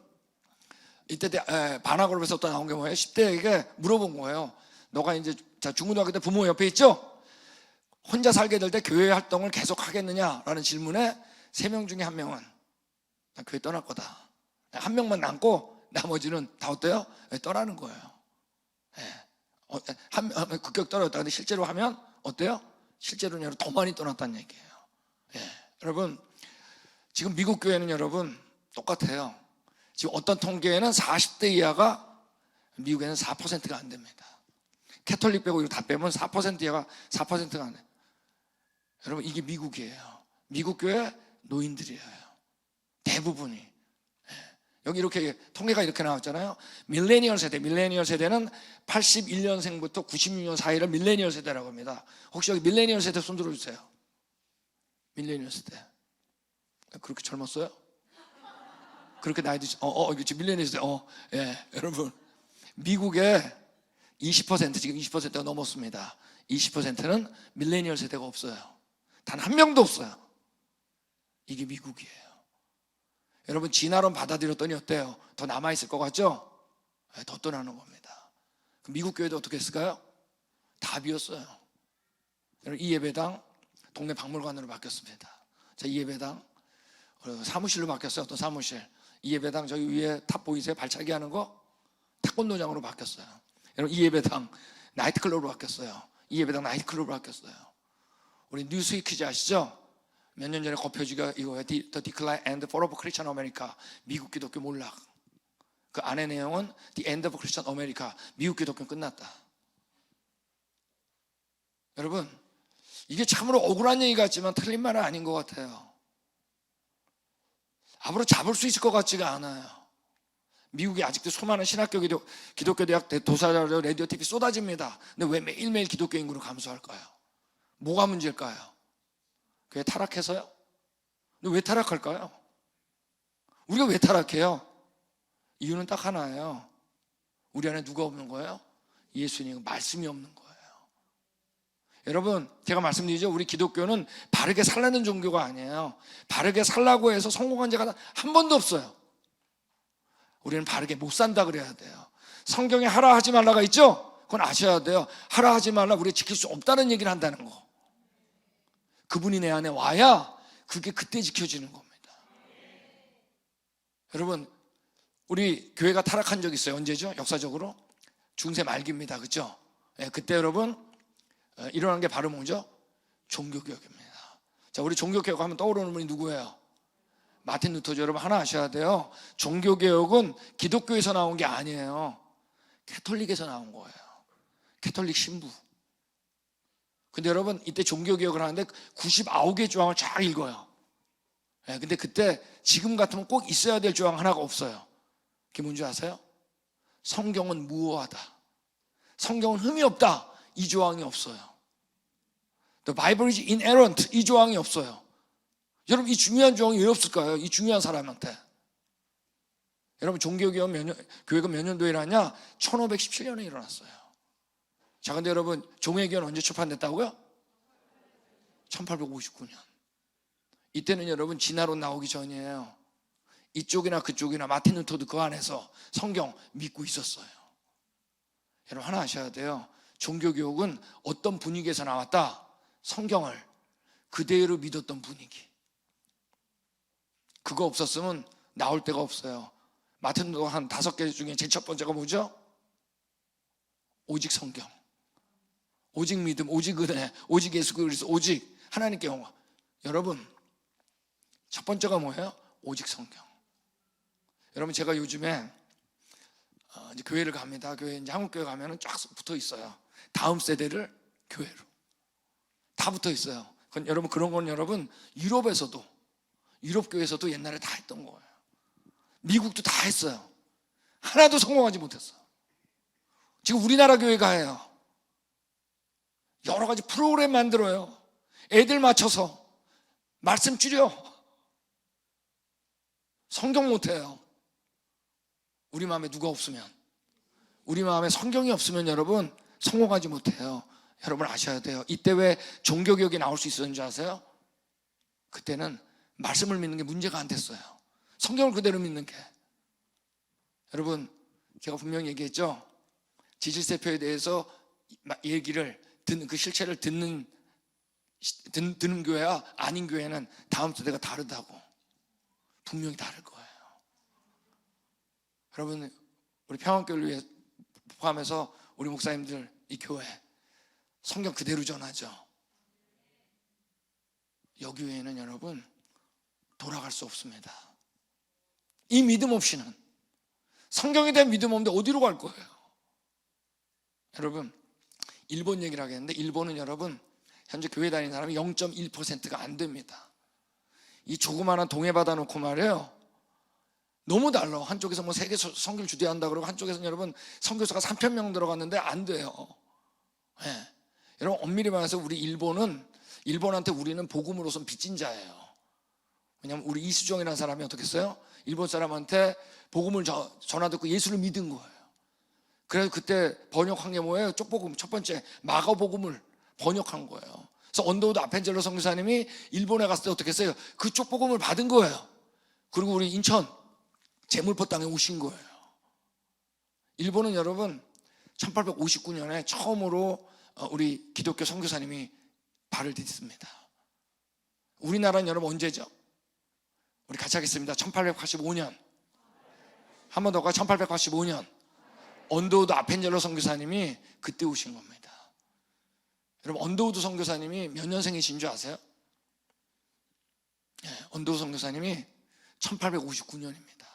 이때 반학그룹에서 또 나온 게 뭐예요? 10대에게 물어본 거예요. 너가 이제 중고등학교 때 부모 옆에 있죠? 혼자 살게 될 때 교회 활동을 계속 하겠느냐라는 질문에 3명 중에 1명은 나 교회 떠날 거다. 1명만 남고 나머지는 다 어때요? 떠나는 거예요. 급격 떨어졌다. 근데 실제로 하면 어때요? 실제로는 더 많이 떠났다는 얘기예요. 여러분, 지금 미국 교회는 여러분 똑같아요. 지금 어떤 통계에는 40대 이하가 미국에는 4%가 안 됩니다. 캐톨릭 빼고 이거 다 빼면 4% 이하가 4%가 안 돼요. 여러분, 이게 미국이에요. 미국 교회 노인들이에요. 대부분이. 여기 이렇게 통계가 이렇게 나왔잖아요. 밀레니얼 세대는 81년생부터 96년 사이를 밀레니얼 세대라고 합니다. 혹시 여기 밀레니얼 세대 손 들어주세요. 밀레니얼 세대. 그렇게 젊었어요? 그렇게 나이도 이거 지금 밀레니얼 세대. 여러분, 미국에 20% 지금 20%가 넘었습니다. 20%는 밀레니얼 세대가 없어요. 단 한 명도 없어요. 이게 미국이에요. 여러분, 진화론 받아들였더니 어때요? 더 남아있을 것 같죠? 더 떠나는 겁니다. 미국 교회도 어떻게 했을까요? 다 비었어요. 여러분, 이 예배당 동네 박물관으로 바뀌었습니다. 자, 이 예배당 사무실로 바뀌었어요. 어떤 사무실. 이 예배당 저기 위에 탑 보이세요? 발차기 하는 거? 태권도장으로 바뀌었어요. 여러분, 이 예배당 나이트클럽으로 바뀌었어요. 이 예배당 나이트클럽으로 바뀌었어요. 우리 뉴스위크 퀴즈 아시죠? 몇 년 전에 거표지가 이거예요. The Decline and Fall of Christian America. 미국 기독교 몰락. 그 안의 내용은 The End of Christian America. 미국 기독교 끝났다. 여러분, 이게 참으로 억울한 얘기 같지만 틀린 말은 아닌 것 같아요. 앞으로 잡을 수 있을 것 같지가 않아요. 미국이 아직도 수많은 신학교 기독교 대학 도사자료 라디오 TV 쏟아집니다. 근데 왜 매일매일 기독교 인구를 감소할까요? 뭐가 문제일까요? 그게 타락해서요? 근데 왜 타락할까요? 우리가 왜 타락해요? 이유는 딱 하나예요. 우리 안에 누가 없는 거예요? 예수님, 말씀이 없는 거예요. 여러분, 제가 말씀드리죠. 우리 기독교는 바르게 살라는 종교가 아니에요. 바르게 살라고 해서 성공한 자가 한 번도 없어요. 우리는 바르게 못 산다 그래야 돼요. 성경에 하라 하지 말라가 있죠? 그건 아셔야 돼요. 하라 하지 말라, 우리가 지킬 수 없다는 얘기를 한다는 거. 그분이 내 안에 와야 그게 그때 지켜지는 겁니다. 여러분, 우리 교회가 타락한 적 있어요. 언제죠? 역사적으로 중세 말기입니다. 그렇죠? 그때 여러분 일어난 게 바로 뭐죠? 종교개혁입니다. 자, 우리 종교개혁 하면 떠오르는 분이 누구예요? 마틴 루터죠. 여러분, 하나 아셔야 돼요. 종교개혁은 기독교에서 나온 게 아니에요. 캐톨릭에서 나온 거예요. 캐톨릭 신부. 근데 여러분, 이때 종교개혁을 하는데 99개 조항을 쫙 읽어요. 근데 그때 지금 같으면 꼭 있어야 될 조항 하나가 없어요. 그게 뭔지 아세요? 성경은 무효하다, 성경은 흠이 없다, 이 조항이 없어요. The Bible is inerrant. 이 조항이 없어요. 여러분, 이 중요한 조항이 왜 없을까요? 이 중요한 사람한테. 여러분, 종교개혁 교회가 몇 년도에 일어났냐? 1517년에 일어났어요. 자, 근데 여러분, 종회개혁은 언제 출판됐다고요? 1859년. 이때는 여러분 진화론 나오기 전이에요. 이쪽이나 그쪽이나 마틴 루터도 그 안에서 성경 믿고 있었어요. 여러분, 하나 아셔야 돼요. 종교개혁은 어떤 분위기에서 나왔다? 성경을 그대로 믿었던 분위기. 그거 없었으면 나올 데가 없어요. 마틴 루터 한 5개 중에 제일 첫 번째가 뭐죠? 오직 성경, 오직 믿음, 오직 은혜, 오직 예수 그리스도, 오직 하나님께 영광. 여러분, 첫 번째가 뭐예요? 오직 성경. 여러분, 제가 요즘에 이제 교회를 갑니다. 교회 이제 한국 교회 가면은 쫙 붙어 있어요. 다음 세대를 교회로 다 붙어 있어요. 여러분, 그런 건 여러분 유럽에서도, 유럽 교회에서도 옛날에 다 했던 거예요. 미국도 다 했어요. 하나도 성공하지 못했어. 지금 우리나라 교회가 해요. 여러 가지 프로그램 만들어요. 애들 맞춰서 말씀 줄여. 성경 못해요. 우리 마음에 누가 없으면, 우리 마음에 성경이 없으면 여러분 성공하지 못해요. 여러분 아셔야 돼요. 이때 왜 종교개혁이 나올 수 있었는지 아세요? 그때는 말씀을 믿는 게 문제가 안 됐어요. 성경을 그대로 믿는 게. 여러분, 제가 분명히 얘기했죠. 지질세표에 대해서 얘기를 듣는, 그 실체를 듣는 교회와 아닌 교회는 다음 세대가 다르다고. 분명히 다를 거예요. 여러분, 우리 평안교회를 위해 포함해서 우리 목사님들 이 교회 성경 그대로 전하죠. 여기 외에는 여러분 돌아갈 수 없습니다. 이 믿음 없이는, 성경에 대한 믿음 없는데 어디로 갈 거예요? 여러분, 일본 얘기를 하겠는데, 일본은 여러분 현재 교회 다니는 사람이 0.1%가 안 됩니다. 이 조그마한 동해바다 놓고 말이에요, 너무 달라. 한쪽에서 뭐 세계 선교를 주대한다 그러고, 한쪽에서는 여러분 선교사가 3,000명 들어갔는데 안 돼요. 네. 여러분, 엄밀히 말해서 우리 일본한테 우리는 복음으로선 빚진 자예요. 왜냐하면 우리 이수종이라는 사람이 어떻게 했어요? 일본 사람한테 복음을 전화 듣고 예수를 믿은 거예요. 그래서 그때 번역한 게 뭐예요? 쪽복음, 첫 번째 마가복음을 번역한 거예요. 그래서 언더우드 아펜젤로 선교사님이 일본에 갔을 때 어떻게 했어요? 그 쪽복음을 받은 거예요. 그리고 우리 인천 제물포 땅에 오신 거예요. 일본은 여러분 1859년에 처음으로 우리 기독교 선교사님이 발을 딛습니다. 우리나라는 여러분 언제죠? 우리 같이 하겠습니다. 1885년. 한 번 더 가. 1885년. 언더우드 아펜젤로 선교사님이 그때 오신 겁니다. 여러분, 언더우드 선교사님이 몇 년생이신 줄 아세요? 네, 언더우드 선교사님이 1859년입니다.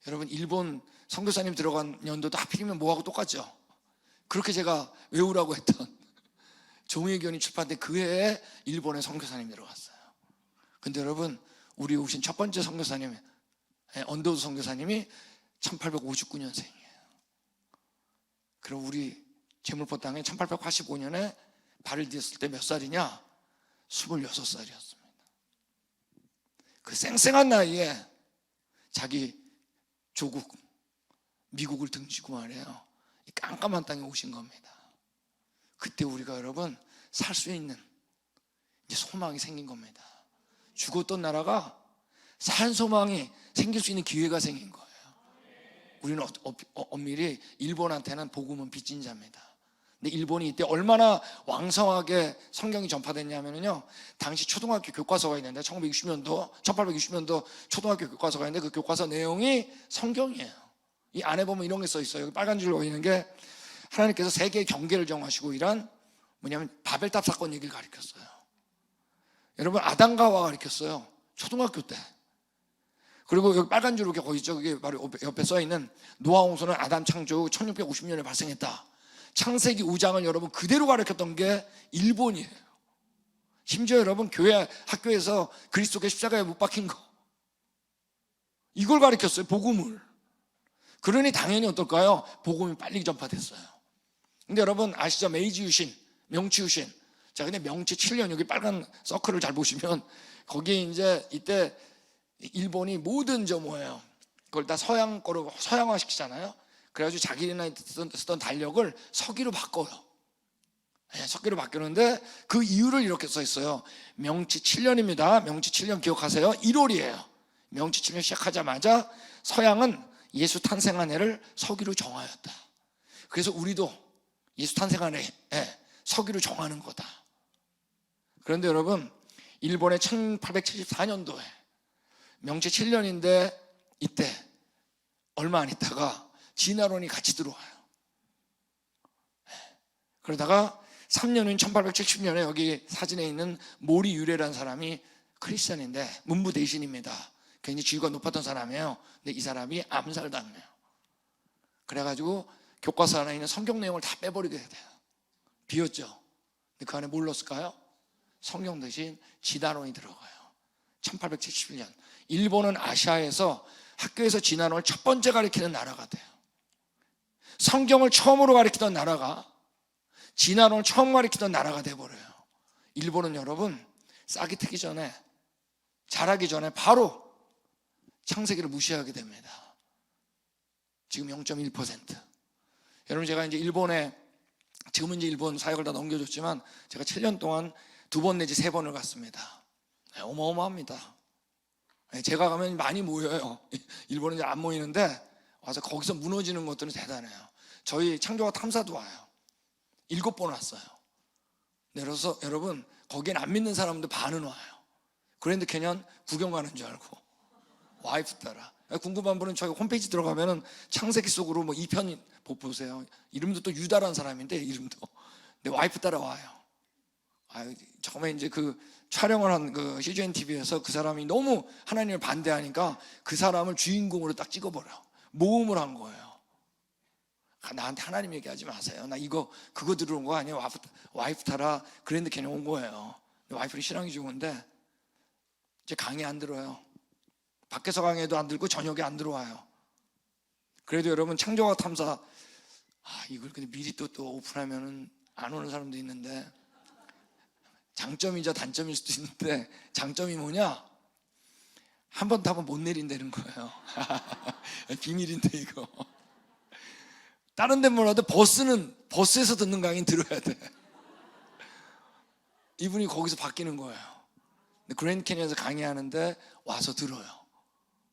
여러분, 일본 선교사님 들어간 연도도 하필이면 뭐하고 똑같죠? 그렇게 제가 외우라고 했던 종회견이 출판된 그 해에 일본에 선교사님이 들어갔어요. 근데 여러분, 우리 오신 첫 번째 선교사님, 언더우드 선교사님이 1859년생이에요. 그럼 우리 제물포 땅에 1885년에 발을 디뎠을 때 몇 살이냐? 26살이었습니다. 그 쌩쌩한 나이에 자기 조국 미국을 등지고 말이에요, 이 깜깜한 땅에 오신 겁니다. 그때 우리가 여러분 살 수 있는 이제 소망이 생긴 겁니다. 죽었던 나라가 산 소망이 생길 수 있는 기회가 생긴 거예요. 우리는 엄밀히 일본한테는 복음은 빚진 자입니다. 근데 일본이 이때 얼마나 왕성하게 성경이 전파됐냐면요, 당시 초등학교 교과서가 있는데 1860년도 초등학교 교과서가 있는데 그 교과서 내용이 성경이에요. 이 안에 보면 이런 게 써 있어요. 여기 빨간 줄로 보이는 게 하나님께서 세계의 경계를 정하시고 이란 뭐냐면 바벨탑 사건 얘기를 가르쳤어요. 여러분, 아담과 하와가 가르쳤어요. 초등학교 때. 그리고 여기 빨간 줄로 거기 있죠. 그게 바로 옆에 써 있는 노아 홍수는 아담 창조 후 1650년에 발생했다. 창세기 5장을 여러분 그대로 가르쳤던 게 일본이에요. 심지어 여러분 교회 학교에서 그리스도의 십자가에 못 박힌 거, 이걸 가르쳤어요. 복음을. 그러니 당연히 어떨까요? 복음이 빨리 전파됐어요. 근데 여러분 아시죠? 메이지 유신, 명치 유신, 자, 근데 명치 7년, 여기 빨간 서클을 잘 보시면 거기에 이제 이때 일본이 모든 뭐예요, 그걸 다 서양 거로 서양화 시키잖아요. 그래가지고 자기네 쓰던 달력을 서기로 바꿔요. 네, 서기로 바뀌었는데 그 이유를 이렇게 써 있어요. 명치 7년입니다. 명치 7년 기억하세요. 1월이에요. 명치 7년 시작하자마자 서양은 예수 탄생한 해를 서기로 정하였다. 그래서 우리도 예수 탄생한 해 서기로 정하는 거다. 그런데 여러분, 일본의 1874년도에 명치 7년인데 이때 얼마 안 있다가 진화론이 같이 들어와요. 그러다가 3년 후인 1870년에 여기 사진에 있는 모리 유래라는 사람이 크리스천인데 문부 대신입니다. 굉장히 지위가 높았던 사람이에요. 근데 이 사람이 암살당해요. 그래가지고 교과서 안에 있는 성경 내용을 다 빼버리게 돼요. 비었죠. 근데 그 안에 뭘 넣었을까요? 성경 대신 진화론이 들어가요. 1871년 일본은 아시아에서 학교에서 진화론을 첫 번째 가르치는 나라가 돼요. 성경을 처음으로 가르치던 나라가 진화론을 처음 가르치던 나라가 돼버려요. 일본은 여러분, 싹이 트기 전에, 자라기 전에 바로 창세기를 무시하게 됩니다. 지금 0.1%. 여러분, 제가 이제 일본에, 지금은 이제 일본 사역을 다 넘겨줬지만 제가 7년 동안 2번 내지 3번을 갔습니다. 어마어마합니다. 제가 가면 많이 모여요. 일본은 이제 안 모이는데 와서 거기서 무너지는 것들은 대단해요. 저희 창조가 탐사도 와요. 7번 왔어요. 내려서 여러분, 거기엔 안 믿는 사람들 반은 와요. 그랜드 캐년 구경 가는 줄 알고 와이프 따라. 궁금한 분은 저희 홈페이지 들어가면은 창세기 속으로 뭐 2편 보세요. 이름도 또 유다라는 사람인데, 이름도. 근데 와이프 따라 와요. 처음에 이제 그 촬영을 한 그 CGN TV에서 그 사람이 너무 하나님을 반대하니까 그 사람을 주인공으로 딱 찍어버려. 모험을 한 거예요. 나한테 하나님 얘기하지 마세요. 나 그거 들어온 거 아니에요. 와이프 타라 그랜드 캐년 온 거예요. 와이프는 신앙이 좋은데 이제 강의 안 들어요. 밖에서 강의도 안 들고 저녁에 안 들어와요. 그래도 여러분, 창조과 탐사 이걸 근데 미리 또 오픈하면은 안 오는 사람도 있는데, 장점이자 단점일 수도 있는데, 장점이 뭐냐? 한 번 타면 못 내린다는 거예요. 비밀인데 이거. 다른 데 몰라도 버스에서 듣는 강의는 들어야 돼. 이분이 거기서 바뀌는 거예요. 그랜드 캐니언에서 강의하는데 와서 들어요.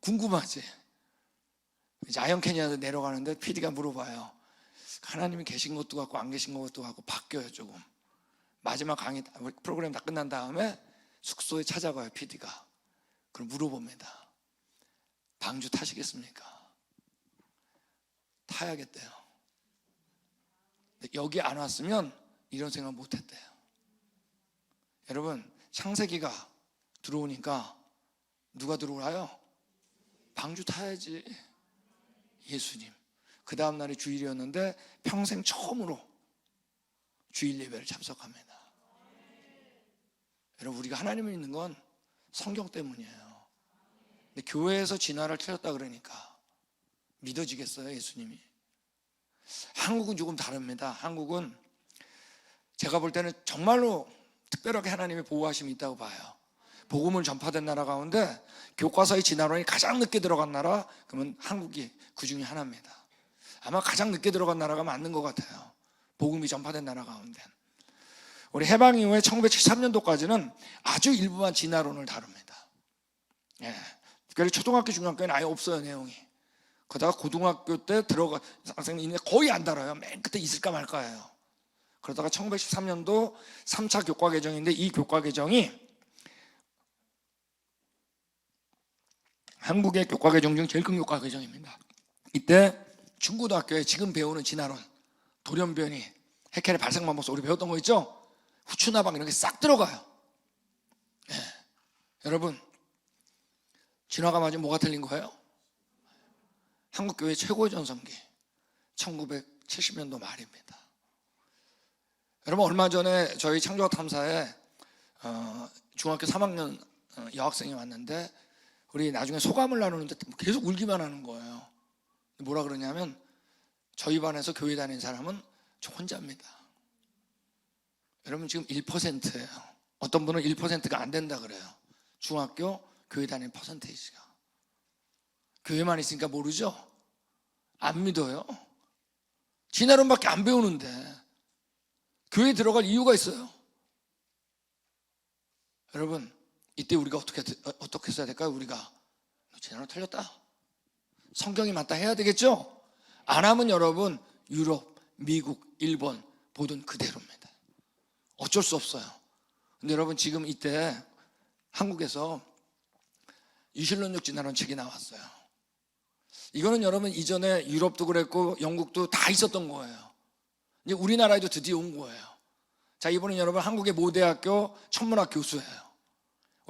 궁금하지? 자이언 캐니언에서 내려가는데 PD가 물어봐요. 하나님이 계신 것도 같고 안 계신 것도 같고 바뀌어요 조금. 마지막 강의 프로그램 다 끝난 다음에 숙소에 찾아가요 PD가. 그럼 물어봅니다. 방주 타시겠습니까? 타야겠대요. 여기 안 왔으면 이런 생각 못 했대요. 여러분, 창세기가 들어오니까 누가 들어오나요? 방주 타야지. 예수님. 그 다음 날이 주일이었는데 평생 처음으로 주일 예배를 참석합니다. 여러분, 우리가 하나님을 믿는 건 성경 때문이에요. 근데 교회에서 진화를 틀렸다 그러니까 믿어지겠어요, 예수님이? 한국은 조금 다릅니다. 한국은 제가 볼 때는 정말로 특별하게 하나님의 보호하심이 있다고 봐요. 복음을 전파된 나라 가운데 교과서의 진화론이 가장 늦게 들어간 나라, 그러면 한국이 그 중에 하나입니다. 아마 가장 늦게 들어간 나라가 맞는 것 같아요. 복음이 전파된 나라 가운데. 우리 해방 이후에 1973년도까지는 아주 일부만 진화론을 다룹니다. 예. 그래서 초등학교, 중학교에는 아예 없어요, 내용이. 그러다가 고등학교 때 들어가 학생이 거의 안 다뤄요. 맨 끝에 있을까 말까예요. 그러다가 1913년도 3차 교과 개정인데, 이 교과 개정이 한국의 교과 개정 중 제일 큰 교과 개정입니다. 이때 중고등학교에 지금 배우는 진화론, 돌연변이, 해켈의 발생 방법, 우리 배웠던 거 있죠? 후추나방 이런 게 싹 들어가요. 예. 여러분, 진화가 맞으면 뭐가 틀린 거예요? 한국교회 최고의 전성기 1970년도 말입니다. 여러분, 얼마 전에 저희 창조와 탐사에 중학교 3학년 여학생이 왔는데 우리 나중에 소감을 나누는데 계속 울기만 하는 거예요. 뭐라 그러냐면 저희 반에서 교회 다니는 사람은 저 혼자입니다. 여러분 지금 1%예요. 어떤 분은 1%가 안 된다 그래요. 중학교 교회 다니는 퍼센테이지가. 교회만 있으니까 모르죠? 안 믿어요. 진화론밖에 안 배우는데 교회에 들어갈 이유가 있어요. 여러분 이때 우리가 어떻게 써야 될까요? 우리가 진화론 틀렸다, 성경이 맞다 해야 되겠죠? 안 하면 여러분 유럽, 미국, 일본 보던 그대로입니다. 어쩔 수 없어요. 근데 여러분 지금 이때 한국에서 유실론적 진화론 책이 나왔어요. 이거는 여러분 이전에 유럽도 그랬고 영국도 다 있었던 거예요. 이제 우리나라에도 드디어 온 거예요. 자, 이분은 여러분 한국의 모대학교 천문학 교수예요.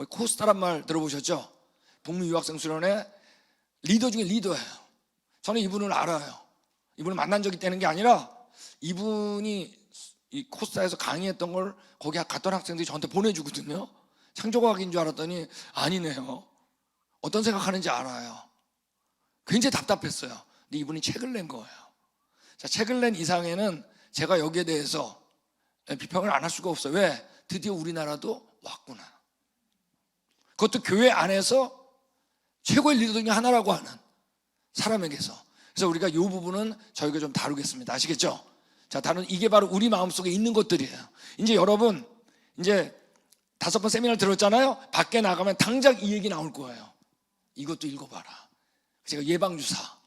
코스타란 말 들어보셨죠? 북미 유학생 수련회 리더 중에 리더예요. 저는 이분을 알아요. 이분을 만난 적이 있다는 게 아니라 이분이 이 코스타에서 강의했던 걸 거기 갔던 학생들이 저한테 보내주거든요. 창조과학인 줄 알았더니 아니네요. 어떤 생각하는지 알아요. 굉장히 답답했어요. 근데 이분이 책을 낸 거예요. 자, 책을 낸 이상에는 제가 여기에 대해서 비평을 안 할 수가 없어요. 왜? 드디어 우리나라도 왔구나. 그것도 교회 안에서 최고의 리더 중에 하나라고 하는 사람에게서. 그래서 우리가 이 부분은 저희가 좀 다루겠습니다. 아시겠죠? 자, 이게 바로 우리 마음속에 있는 것들이에요. 이제 여러분 이제 5번 세미나를 들었잖아요. 밖에 나가면 당장 이 얘기 나올 거예요. 이것도 읽어봐라. 제가 예방주사,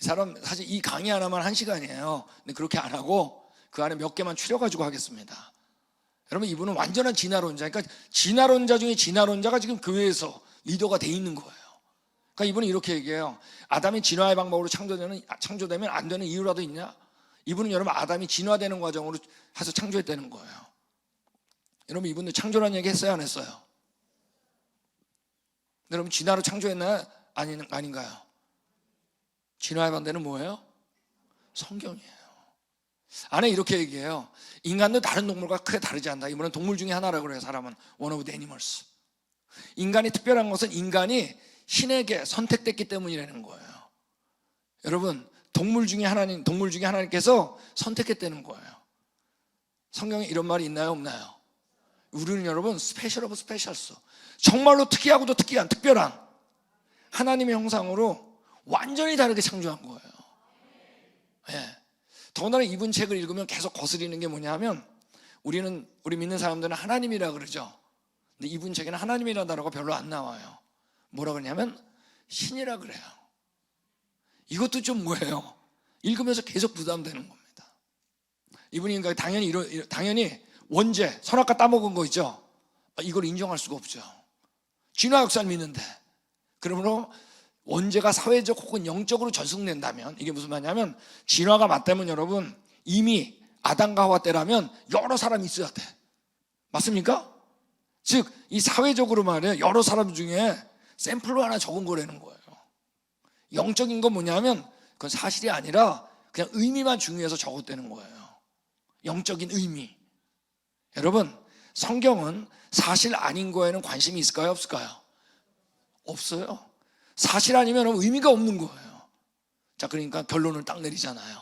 이 사람 사실 이 강의 하나만 1시간이에요. 근데 그렇게 안 하고 그 안에 몇 개만 추려가지고 하겠습니다. 여러분 이분은 완전한 진화론자. 그러니까 진화론자 중에 진화론자가 지금 교회에서 리더가 돼 있는 거예요. 그러니까 이분은 이렇게 얘기해요. 아담이 진화의 방법으로 창조되면 안 되는 이유라도 있냐? 이분은 여러분 아담이 진화되는 과정으로 해서 창조했다는 거예요. 여러분 이분도 창조라는 얘기 했어요, 안 했어요? 여러분 진화로 창조했나요? 아닌가요? 진화의 반대는 뭐예요? 성경이에요. 안에 이렇게 얘기해요. 인간도 다른 동물과 크게 다르지 않다. 이분은 동물 중에 하나라고 그래요. 사람은 one of the animals. 인간이 특별한 것은 인간이 신에게 선택됐기 때문이라는 거예요. 여러분 동물 중에 하나님께서 선택했다는 거예요. 성경에 이런 말이 있나요, 없나요? 우리는 여러분 스페셜 오브 스페셜스, 정말로 특이하고도 특이한 특별한 하나님의 형상으로 완전히 다르게 창조한 거예요. 예. 더군다나 이분 책을 읽으면 계속 거스리는 게 뭐냐면 우리 믿는 사람들은 하나님이라 그러죠. 근데 이분 책에는 하나님이라는 단어가 별로 안 나와요. 뭐라 그러냐면 신이라 그래요. 이것도 좀 뭐예요? 읽으면서 계속 부담되는 겁니다. 이분이 당연히 원죄, 선악과 따먹은 거 있죠? 이걸 인정할 수가 없죠. 진화 역사를 믿는데. 그러므로 원죄가 사회적 혹은 영적으로 전승된다면, 이게 무슨 말이냐면 진화가 맞다면 여러분 이미 아담과 하와 때라면 여러 사람이 있어야 돼. 맞습니까? 즉 이 사회적으로 말해 여러 사람 중에 샘플로 하나 적은 거라는 거예요. 영적인 건 뭐냐면 그건 사실이 아니라 그냥 의미만 중요해서 적었다는 거예요. 영적인 의미. 여러분 성경은 사실 아닌 거에는 관심이 있을까요, 없을까요? 없어요. 사실 아니면 의미가 없는 거예요. 자, 그러니까 결론을 딱 내리잖아요.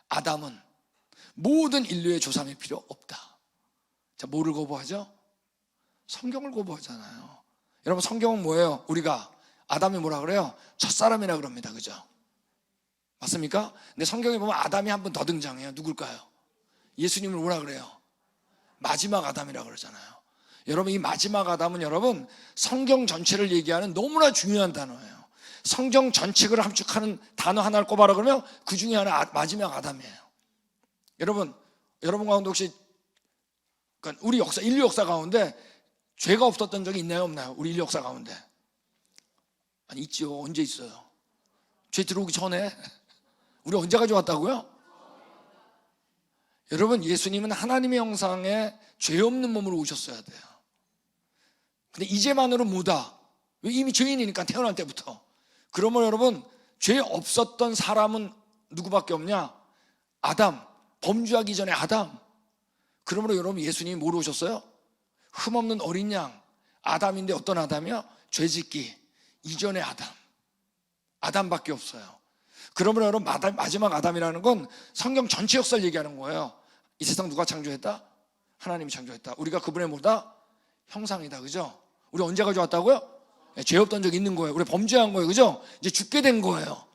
아담은 모든 인류의 조상이 필요 없다. 자, 뭐를 거부하죠? 성경을 거부하잖아요. 여러분 성경은 뭐예요? 우리가 아담이 뭐라 그래요? 첫사람이라 그럽니다. 그죠? 맞습니까? 근데 성경에 보면 아담이 한 번 더 등장해요. 누굴까요? 예수님을 뭐라 그래요? 마지막 아담이라 그러잖아요. 여러분 이 마지막 아담은 여러분 성경 전체를 얘기하는 너무나 중요한 단어예요. 성경 전체를 함축하는 단어 하나를 꼽아라 그러면 그 중에 하나 마지막 아담이에요. 여러분 가운데 혹시 우리 인류 역사 가운데 죄가 없었던 적이 있나요, 없나요? 우리 인류 역사 가운데. 아니 있죠. 언제 있어요? 죄 들어오기 전에. 우리 언제 가져왔다고요? 여러분 예수님은 하나님의 형상에 죄 없는 몸으로 오셨어야 돼요. 근데 이제만으로 뭐다? 이미 죄인이니까 태어날 때부터. 그러면 여러분 죄 없었던 사람은 누구밖에 없냐? 아담. 범죄하기 전에 아담. 그러므로 여러분 예수님이 뭐로 오셨어요? 흠없는 어린 양. 아담인데 어떤 아담이요? 죄짓기 이전의 아담. 아담밖에 없어요. 그러므로 여러분 마지막 아담이라는 건 성경 전체 역사를 얘기하는 거예요. 이 세상 누가 창조했다? 하나님이 창조했다. 우리가 그분의 뭐다? 형상이다. 그죠? 우리 언제 가져왔다고요? 네, 죄 없던 적이 있는 거예요. 우리 범죄한 거예요. 그죠? 이제 죽게 된 거예요.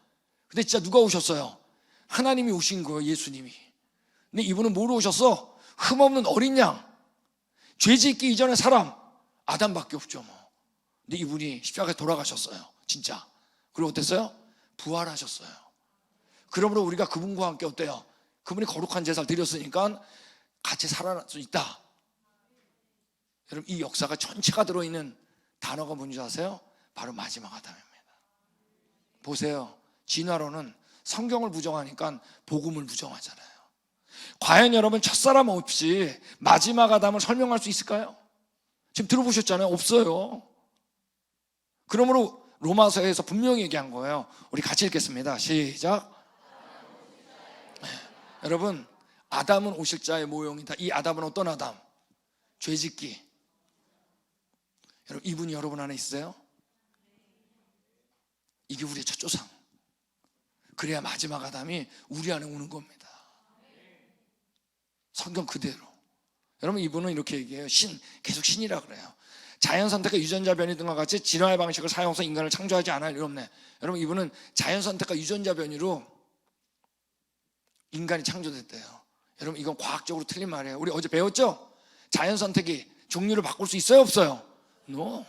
근데 진짜 누가 오셨어요? 하나님이 오신 거예요. 예수님이. 근데 이분은 뭐로 오셨어? 흠없는 어린 양, 죄 짓기 이전의 사람, 아담밖에 없죠 뭐. 근데 이분이 십자가에 돌아가셨어요. 진짜. 그리고 어땠어요? 부활하셨어요. 그러므로 우리가 그분과 함께 어때요? 그분이 거룩한 제사를 드렸으니까 같이 살아날 수 있다. 여러분, 이 역사가 전체가 들어있는 단어가 뭔지 아세요? 바로 마지막 아담입니다. 보세요. 진화론은 성경을 부정하니까 복음을 부정하잖아요. 과연 여러분, 첫사람 없이 마지막 아담을 설명할 수 있을까요? 지금 들어보셨잖아요. 없어요. 그러므로 로마서에서 분명히 얘기한 거예요. 우리 같이 읽겠습니다. 시작. 여러분, 아담은 오실 자의 모형이다. 이 아담은 어떤 아담? 죄짓기. 여러분, 이분이 여러분 안에 있어요? 이게 우리의 첫 조상. 그래야 마지막 아담이 우리 안에 오는 겁니다. 성경 그대로. 여러분, 이분은 이렇게 얘기해요. 계속 신이라 그래요. 자연 선택과 유전자 변이 등과 같이 진화의 방식을 사용해서 인간을 창조하지 않을 일 없네. 여러분, 이분은 자연 선택과 유전자 변이로 인간이 창조됐대요. 여러분, 이건 과학적으로 틀린 말이에요. 우리 어제 배웠죠? 자연 선택이 종류를 바꿀 수 있어요, 없어요? No.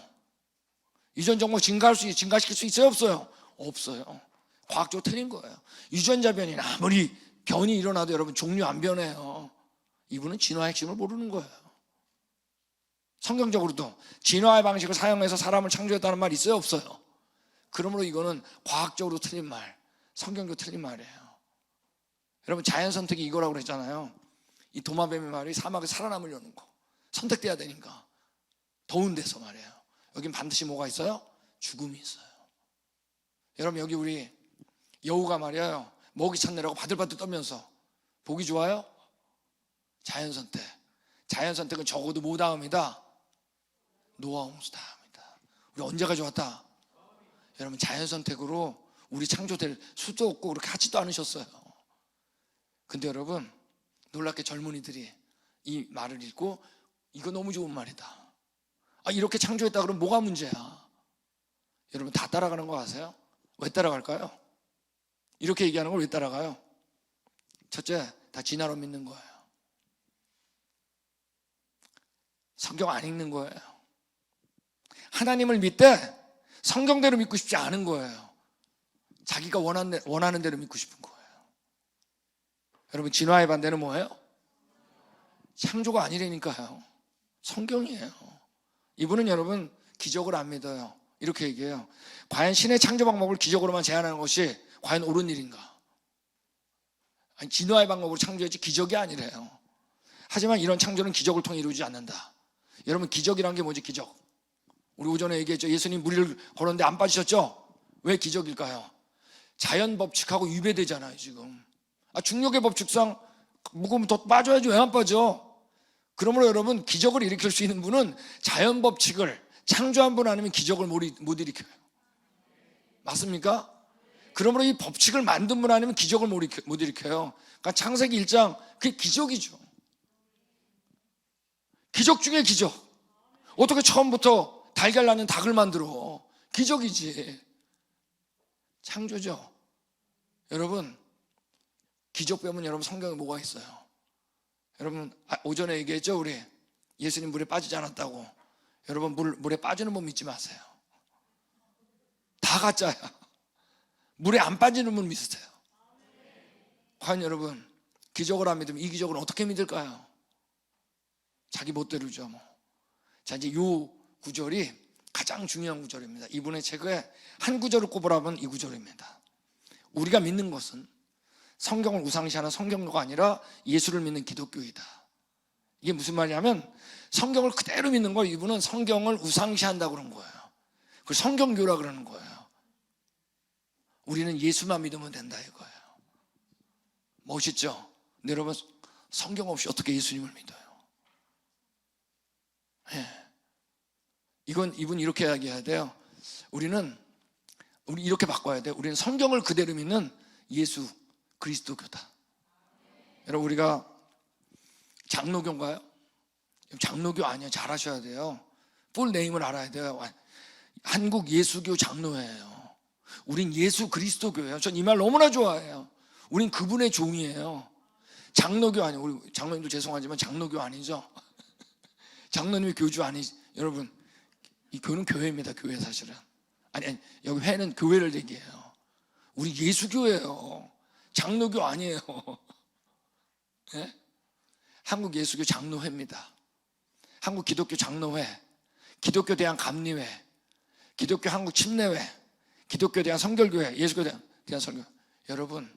유전 정보 증가시킬 수 있어요, 없어요? 없어요. 과학적으로 틀린 거예요. 유전자 변이는 아무리 변이 일어나도 여러분 종류 안 변해요. 이분은 진화의 핵심을 모르는 거예요. 성경적으로도 진화의 방식을 사용해서 사람을 창조했다는 말 있어요, 없어요? 그러므로 이거는 과학적으로 틀린 말, 성경적으로 틀린 말이에요. 여러분, 자연 선택이 이거라고 그랬잖아요. 이 도마뱀의 말이 사막에 살아남으려는 거, 선택돼야 되니까. 더운 데서 말이에요. 여긴 반드시 뭐가 있어요? 죽음이 있어요. 여러분, 여기 우리 여우가 말이에요, 먹이 찾느라고 바들바들 떨면서 보기 좋아요? 자연 선택. 자연 선택은 적어도 뭐 다음이다? 노아 홍수 다음이다. 우리 언제 가져왔다? 여러분, 자연 선택으로 우리 창조될 수도 없고 그렇게 하지도 않으셨어요. 근데 여러분, 놀랍게 젊은이들이 이 말을 읽고 이거 너무 좋은 말이다. 이렇게 창조했다 그러면 뭐가 문제야? 여러분, 다 따라가는 거 아세요? 왜 따라갈까요? 이렇게 얘기하는 걸 왜 따라가요? 첫째, 다 진화로 믿는 거예요. 성경 안 읽는 거예요. 하나님을 믿되 성경대로 믿고 싶지 않은 거예요. 자기가 원하는 대로 믿고 싶은 거예요. 여러분, 진화의 반대는 뭐예요? 창조가 아니라니까요. 성경이에요. 이분은 여러분 기적을 안 믿어요. 이렇게 얘기해요. 과연 신의 창조 방법을 기적으로만 제한하는 것이 과연 옳은 일인가? 아니, 진화의 방법으로 창조했지 기적이 아니래요. 하지만 이런 창조는 기적을 통해 이루어지지 않는다. 여러분, 기적이란 게 뭐지? 기적. 우리 오전에 얘기했죠. 예수님 물을 걸었는데 안 빠지셨죠? 왜 기적일까요? 자연 법칙하고 위배되잖아요 지금. 중력의 법칙상 무거우면 더 빠져야지 왜 안 빠져? 그러므로 여러분, 기적을 일으킬 수 있는 분은 자연 법칙을 창조한 분 아니면 기적을 못 일으켜요. 맞습니까? 그러므로 이 법칙을 만든 분 아니면 기적을 못 일으켜요. 그러니까 창세기 1장, 그게 기적이죠. 기적 중에 기적. 어떻게 처음부터 달걀 낳는 닭을 만들어? 기적이지. 창조죠. 여러분, 기적 배우면 여러분 성경에 뭐가 있어요? 여러분, 오전에 얘기했죠? 우리 예수님 물에 빠지지 않았다고. 여러분, 물에 빠지는 분 믿지 마세요. 다 가짜야. 물에 안 빠지는 분 믿으세요. 과연 여러분, 기적을 안 믿으면 이 기적을 어떻게 믿을까요? 자기 멋대로죠 뭐. 자, 이제 요 구절이 가장 중요한 구절입니다. 이분의 책에 한 구절을 꼽으라면 이 구절입니다. 우리가 믿는 것은 성경을 우상시하는 성경교가 아니라 예수를 믿는 기독교이다. 이게 무슨 말이냐면 성경을 그대로 믿는 걸 이분은 성경을 우상시한다고 그런 거예요. 그걸 성경교라 그러는 거예요. 우리는 예수만 믿으면 된다 이거예요. 멋있죠? 근데 여러분, 성경 없이 어떻게 예수님을 믿어요? 예. 이분 이렇게 이야기해야 돼요. 우리 이렇게 바꿔야 돼요. 우리는 성경을 그대로 믿는 예수 그리스도교다. 여러분, 우리가 장로교인가요? 장로교 아니에요. 잘하셔야 돼요. 풀 네임을 알아야 돼요. 한국 예수교 장로회예요. 우린 예수 그리스도교예요. 전 이 말 너무나 좋아해요. 우린 그분의 종이에요. 장로교 아니에요. 우리 장로님도 죄송하지만 장로교 아니죠. 장로님이 교주 아니죠. 여러분, 이 교회는 교회입니다. 교회 사실은. 아니 여기 회는 교회를 얘기해요. 우리 예수교예요. 장로교 아니에요. 네? 한국 예수교 장로회입니다. 한국 기독교 장로회, 기독교 대한 감리회, 기독교 한국 침례회, 기독교 대한 성결교회, 예수교 대한 설교. 여러분,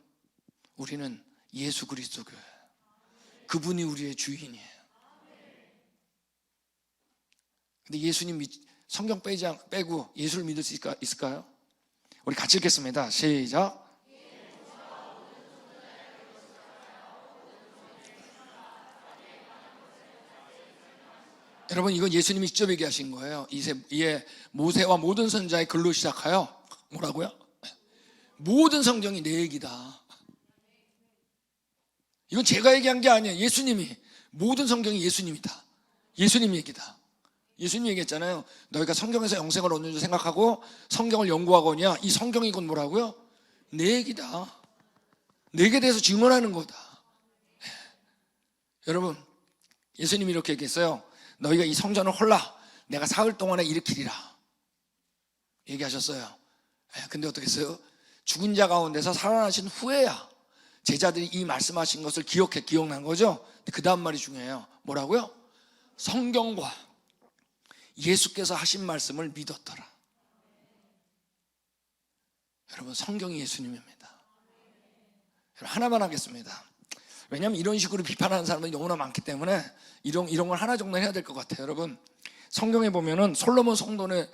우리는 예수 그리스도 교회. 그분이 우리의 주인이에요. 근데 예수님 성경 빼고 예수를 믿을 수 있을까요? 우리 같이 읽겠습니다. 시작. 여러분, 이건 예수님이 직접 얘기하신 거예요. 이에 모세와 모든 선지자의 글로 시작하여 뭐라고요? 모든 성경이 내 얘기다. 이건 제가 얘기한 게 아니에요. 예수님이, 모든 성경이 예수님이다. 예수님 얘기다. 예수님 얘기했잖아요. 너희가 성경에서 영생을 얻는 줄 생각하고 성경을 연구하거냐, 이 성경이 이건 뭐라고요? 내 얘기다. 내게 대해서 증언하는 거다. 여러분, 예수님이 이렇게 얘기했어요. 너희가 이 성전을 헐라 내가 사흘 동안에 일으키리라 얘기하셨어요. 근데 어떻게 했어요? 죽은 자 가운데서 살아나신 후에야 제자들이 이 말씀하신 것을 기억난 거죠. 그 다음 말이 중요해요. 뭐라고요? 성경과 예수께서 하신 말씀을 믿었더라. 여러분, 성경이 예수님입니다. 여러분, 하나만 하겠습니다. 왜냐하면 이런 식으로 비판하는 사람들이 너무나 많기 때문에 이런 걸 하나 정도는 해야 될 것 같아요. 여러분, 성경에 보면은 솔로몬 성전에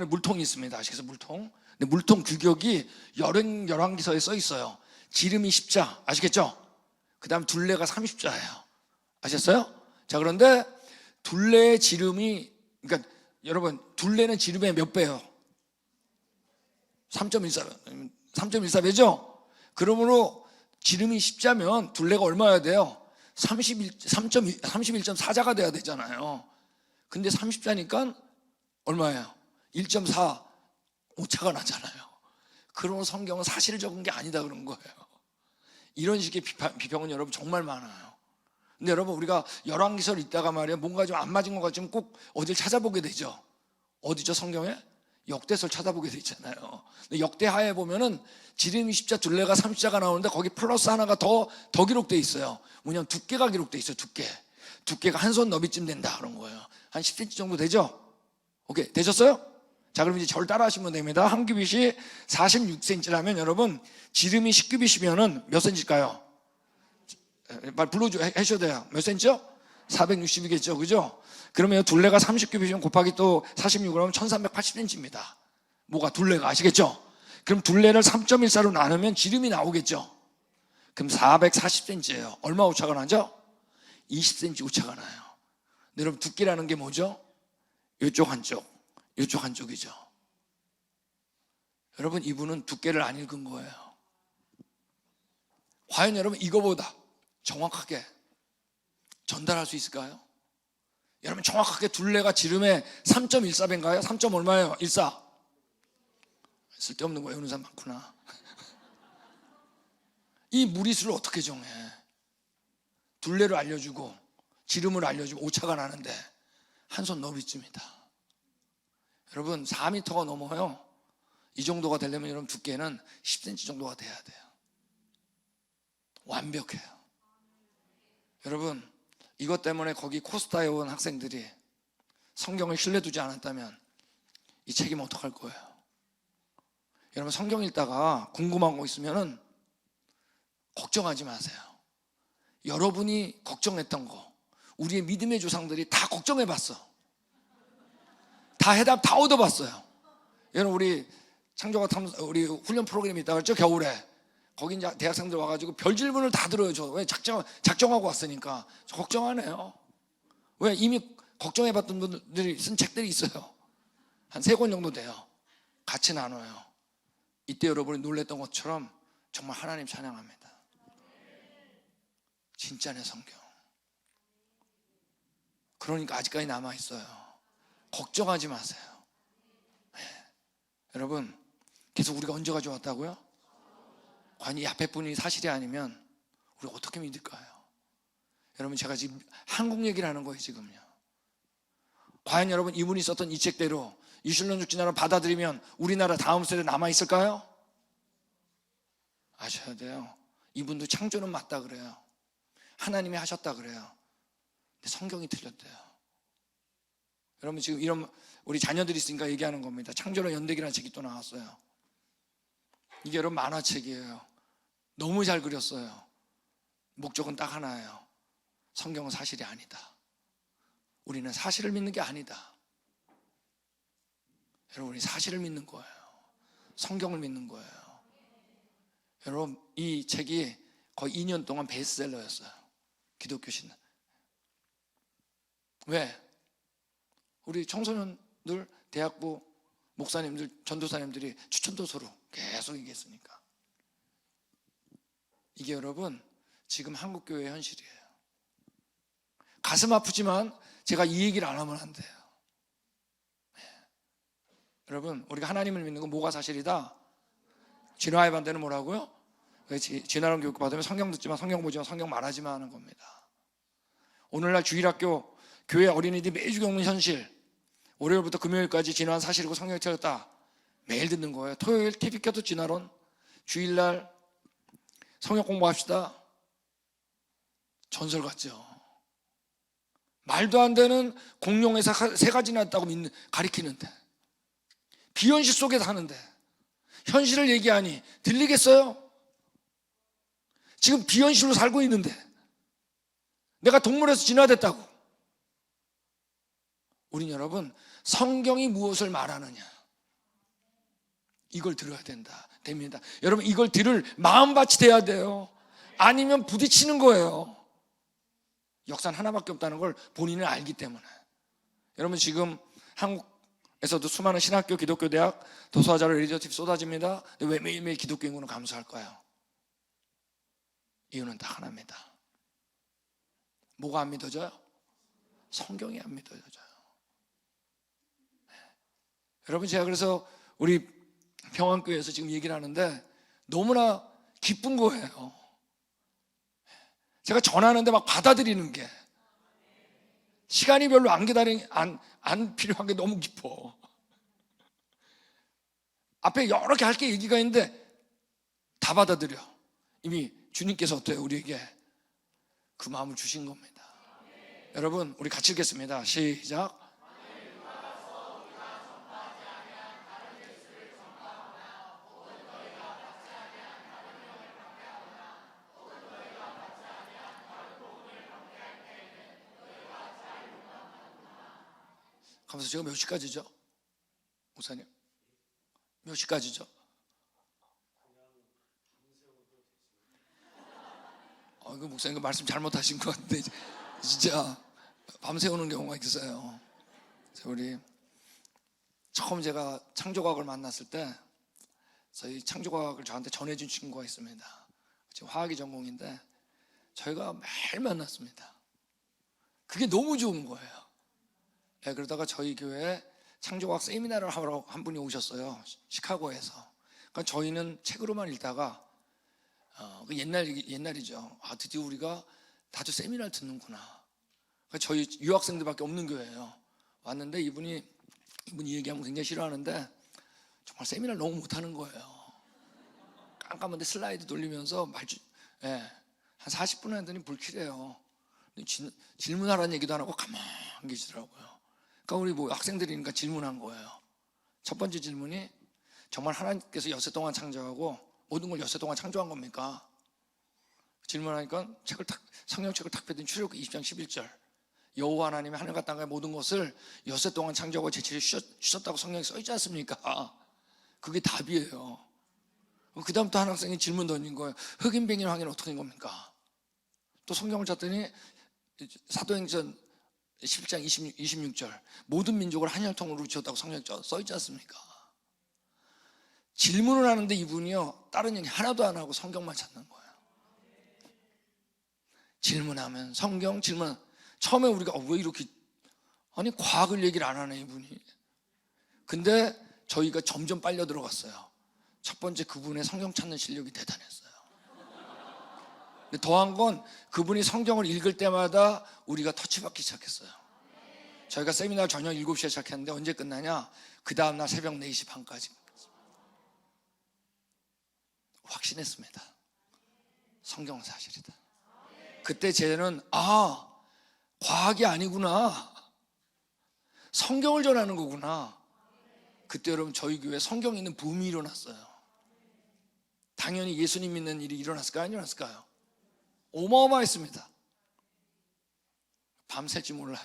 물통이 있습니다. 아시겠어요? 물통. 근데 물통 규격이 열왕기서에 써 있어요. 지름이 10자. 아시겠죠? 그 다음 둘레가 30자예요. 아셨어요? 자, 그런데 둘레의 지름이, 그러니까 여러분, 둘레는 지름의 몇 배예요? 3.14배죠? 그러므로 지름이 10자면 둘레가 얼마여야 돼요? 31.4자가 돼야 되잖아요. 근데 30자니까 얼마예요? 1.4 오차가 나잖아요. 그러면 성경은 사실을 적은 게 아니다 그런 거예요. 이런 식의 비평은 여러분 정말 많아요. 근데 여러분, 우리가 열왕기서를 읽다가 말이야 뭔가 좀 안 맞은 것 같으면 꼭 어딜 찾아보게 되죠. 어디죠? 성경에? 역대서를 찾아보게 돼 있잖아요. 근데 역대하에 보면은 지름이 10자, 둘레가 30자가 나오는데 거기 플러스 하나가 더 기록돼 있어요. 뭐냐면 두께가 기록돼 있어요. 두께가 한 손 너비쯤 된다 그런 거예요. 한 10cm 정도 되죠? 오케이, 되셨어요? 자, 그럼 이제 저를 따라 하시면 됩니다. 한 규빗이 46cm라면 여러분, 지름이 10규빗이면은 몇 cm일까요? 말 해줘야 돼요. 몇 cm요? 460이겠죠, 그죠? 그러면 둘레가 30규빗이면 곱하기 또 46그러면 1380cm입니다. 뭐가 둘레가, 아시겠죠? 그럼 둘레를 3.14로 나누면 지름이 나오겠죠? 그럼 440cm예요. 얼마 오차가 나죠? 20cm 오차가 나요. 근데 여러분, 두께라는 게 뭐죠? 이쪽 한쪽, 이쪽 한쪽이죠. 여러분, 이분은 두께를 안 읽은 거예요. 과연 여러분 이거보다 정확하게 전달할 수 있을까요? 여러분, 정확하게 둘레가 지름의 3.14배인가요? 3. 얼마예요? 14. 쓸데없는 거 외우는 사람 많구나. 이 무리수를 어떻게 정해? 둘레를 알려주고 지름을 알려주고 오차가 나는데 한 손 너비쯤이다. 여러분, 4m가 넘어요. 이 정도가 되려면 여러분 두께는 10cm 정도가 돼야 돼요. 완벽해요. 여러분, 이것 때문에 거기 코스타에 온 학생들이 성경을 신뢰 두지 않았다면 이 책임 어떡할 거예요? 여러분, 성경 읽다가 궁금한 거 있으면은 걱정하지 마세요. 여러분이 걱정했던 거 우리의 믿음의 조상들이 다 걱정해 봤어. 다 해답 다 얻어봤어요. 여러분, 우리 창조가 우리 훈련 프로그램이 있다고 했죠? 겨울에. 거기 이제 대학생들 와가지고 별 질문을 다 들어요. 저 왜 작정하고 왔으니까. 저 걱정 안 해요. 왜? 이미 걱정해봤던 분들이 쓴 책들이 있어요. 한 3권 정도 돼요. 같이 나눠요. 이때 여러분이 놀랬던 것처럼 정말 하나님 찬양합니다. 진짜네 성경. 그러니까 아직까지 남아있어요. 걱정하지 마세요. 네. 여러분, 계속 우리가 언제 가져왔다고요? 과연 이 앞에 분이 사실이 아니면 우리 어떻게 믿을까요? 여러분, 제가 지금 한국 얘기를 하는 거예요. 지금요. 과연 여러분, 이분이 썼던 이 책대로 이슬론족 진화를 받아들이면 우리나라 다음 세대 남아있을까요? 아셔야 돼요. 이분도 창조는 맞다 그래요. 하나님이 하셨다 그래요. 근데 성경이 틀렸대요. 여러분, 지금 이런 우리 자녀들이 있으니까 얘기하는 겁니다. 창조론 연대기라는 책이 또 나왔어요. 이게 여러분 만화책이에요. 너무 잘 그렸어요. 목적은 딱 하나예요. 성경은 사실이 아니다. 우리는 사실을 믿는 게 아니다. 여러분, 우리 사실을 믿는 거예요. 성경을 믿는 거예요. 여러분, 이 책이 거의 2년 동안 베스트셀러였어요. 기독교 신앙. 왜? 우리 청소년들, 대학부 목사님들, 전도사님들이 추천도서로 계속 얘기했으니까. 이게 여러분 지금 한국교회의 현실이에요. 가슴 아프지만 제가 이 얘기를 안 하면 안 돼요. 네. 여러분, 우리가 하나님을 믿는 건 뭐가 사실이다? 진화의 반대는 뭐라고요? 진화론 교육 받으면 성경 듣지만 성경 보지만 성경 말하지만 하는 겁니다. 오늘날 주일학교 교회 어린이들이 매주 겪는 현실, 월요일부터 금요일까지 진화한 사실이고 성경이 틀렸다 매일 듣는 거예요. 토요일 TV 켜도 진화론, 주일날 성경 공부합시다. 전설 같죠. 말도 안 되는 공룡의 세 가지나 있다고 가리키는데, 비현실 속에 사는데 현실을 얘기하니 들리겠어요? 지금 비현실로 살고 있는데 내가 동물에서 진화됐다고. 우린 여러분, 성경이 무엇을 말하느냐 이걸 들어야 됩니다. 여러분, 이걸 들을 마음밭이 돼야 돼요. 아니면 부딪히는 거예요. 역사는 하나밖에 없다는 걸 본인은 알기 때문에. 여러분, 지금 한국에서도 수많은 신학교, 기독교 대학, 도서자료, 리더십 쏟아집니다. 근데 왜 매일매일 기독교 인구는 감소할까요? 이유는 딱 하나입니다. 뭐가 안 믿어져요? 성경이 안 믿어져요. 여러분, 제가 그래서 우리 평안교회에서 지금 얘기를 하는데 너무나 기쁜 거예요. 제가 전하는데 막 받아들이는 게, 시간이 별로 안 필요한 게 너무 깊어. 앞에 여러 개 할 게 얘기가 있는데 다 받아들여. 이미 주님께서 어때요? 우리에게 그 마음을 주신 겁니다. 여러분, 우리 같이 읽겠습니다. 시작. 가면서 제가 몇 시까지죠? 목사님, 몇 시까지죠? 이거 목사님 말씀 잘못하신 것 같은데 진짜 밤새우는 경우가 있어요. 우리 처음 제가 창조과학을 만났을 때 저희 창조과학을 저한테 전해준 친구가 있습니다. 지금 화학이 전공인데 저희가 매일 만났습니다. 그게 너무 좋은 거예요. 네, 그러다가 저희 교회에 창조과학 세미나를 하러 한 분이 오셨어요. 시카고에서. 그러니까 저희는 책으로만 읽다가 옛날이죠. 드디어 우리가 다들 세미나를 듣는구나. 그러니까 저희 유학생들밖에 없는 교회예요. 왔는데 이분이 얘기하면 굉장히 싫어하는데 정말 세미나를 너무 못하는 거예요. 깜깜한데 슬라이드 돌리면서 한 40분 하더니 불길해요. 질문하라는 얘기도 안 하고 가만히 계시더라고요. 그러니까 우리 학생들이니까 질문한 거예요. 첫 번째 질문이, 정말 하나님께서 엿새 동안 창조하고 모든 걸 엿새 동안 창조한 겁니까? 질문하니까 성경책을 탁 펴더니 출애굽기 20장 11절, 여호와 하나님이 하늘과 땅의 모든 것을 엿새 동안 창조하고 제7일 쉬셨다고 성경에 써있지 않습니까? 그게 답이에요. 그 다음부터 한 학생이 질문 던진 거예요. 흑인뱅인 황인 어떻게 된 겁니까? 또 성경을 찾더니 사도행전 11장 26절, 모든 민족을 한 혈통으로 지었다고 성경에 써있지 않습니까? 질문을 하는데 이분이요, 다른 얘기 하나도 안 하고 성경만 찾는 거예요. 질문하면 성경 질문. 처음에 우리가 왜 이렇게 아니 과학을 얘기를 안 하네 이분이. 근데 저희가 점점 빨려 들어갔어요. 첫 번째, 그분의 성경 찾는 실력이 대단했어요. 근데 더한 건 그분이 성경을 읽을 때마다 우리가 터치받기 시작했어요. 저희가 세미나 저녁 7시에 시작했는데 언제 끝나냐? 그 다음날 새벽 4시 반까지 확신했습니다. 성경은 사실이다. 그때 쟤는 과학이 아니구나, 성경을 전하는 거구나. 그때 여러분 저희 교회에 성경 있는 붐이 일어났어요. 당연히 예수님 믿는 일이 일어났을까요? 안 일어났을까요? 어마어마했습니다. 밤샐지 몰라요.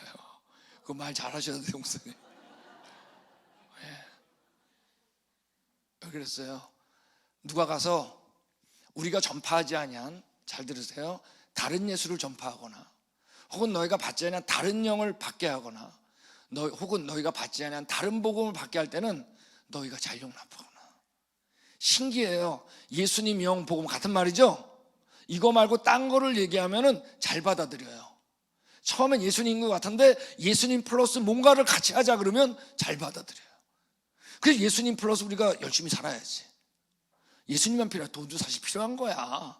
그 말 잘하셔야 돼요, 목사님. 왜 그랬어요? 누가 가서 우리가 전파하지 아니한, 잘 들으세요, 다른 예수를 전파하거나, 혹은 너희가 받지 아니한 다른 영을 받게 하거나, 혹은 너희가 받지 아니한 다른 복음을 받게 할 때는 너희가 잘용납하거나. 신기해요. 예수님 영 복음 같은 말이죠. 이거 말고 딴 거를 얘기하면은 잘 받아들여요. 처음엔 예수님인 것 같은데 예수님 플러스 뭔가를 같이 하자 그러면 잘 받아들여요. 그래서 예수님 플러스 우리가 열심히 살아야지. 예수님만 필요해. 돈도 사실 필요한 거야.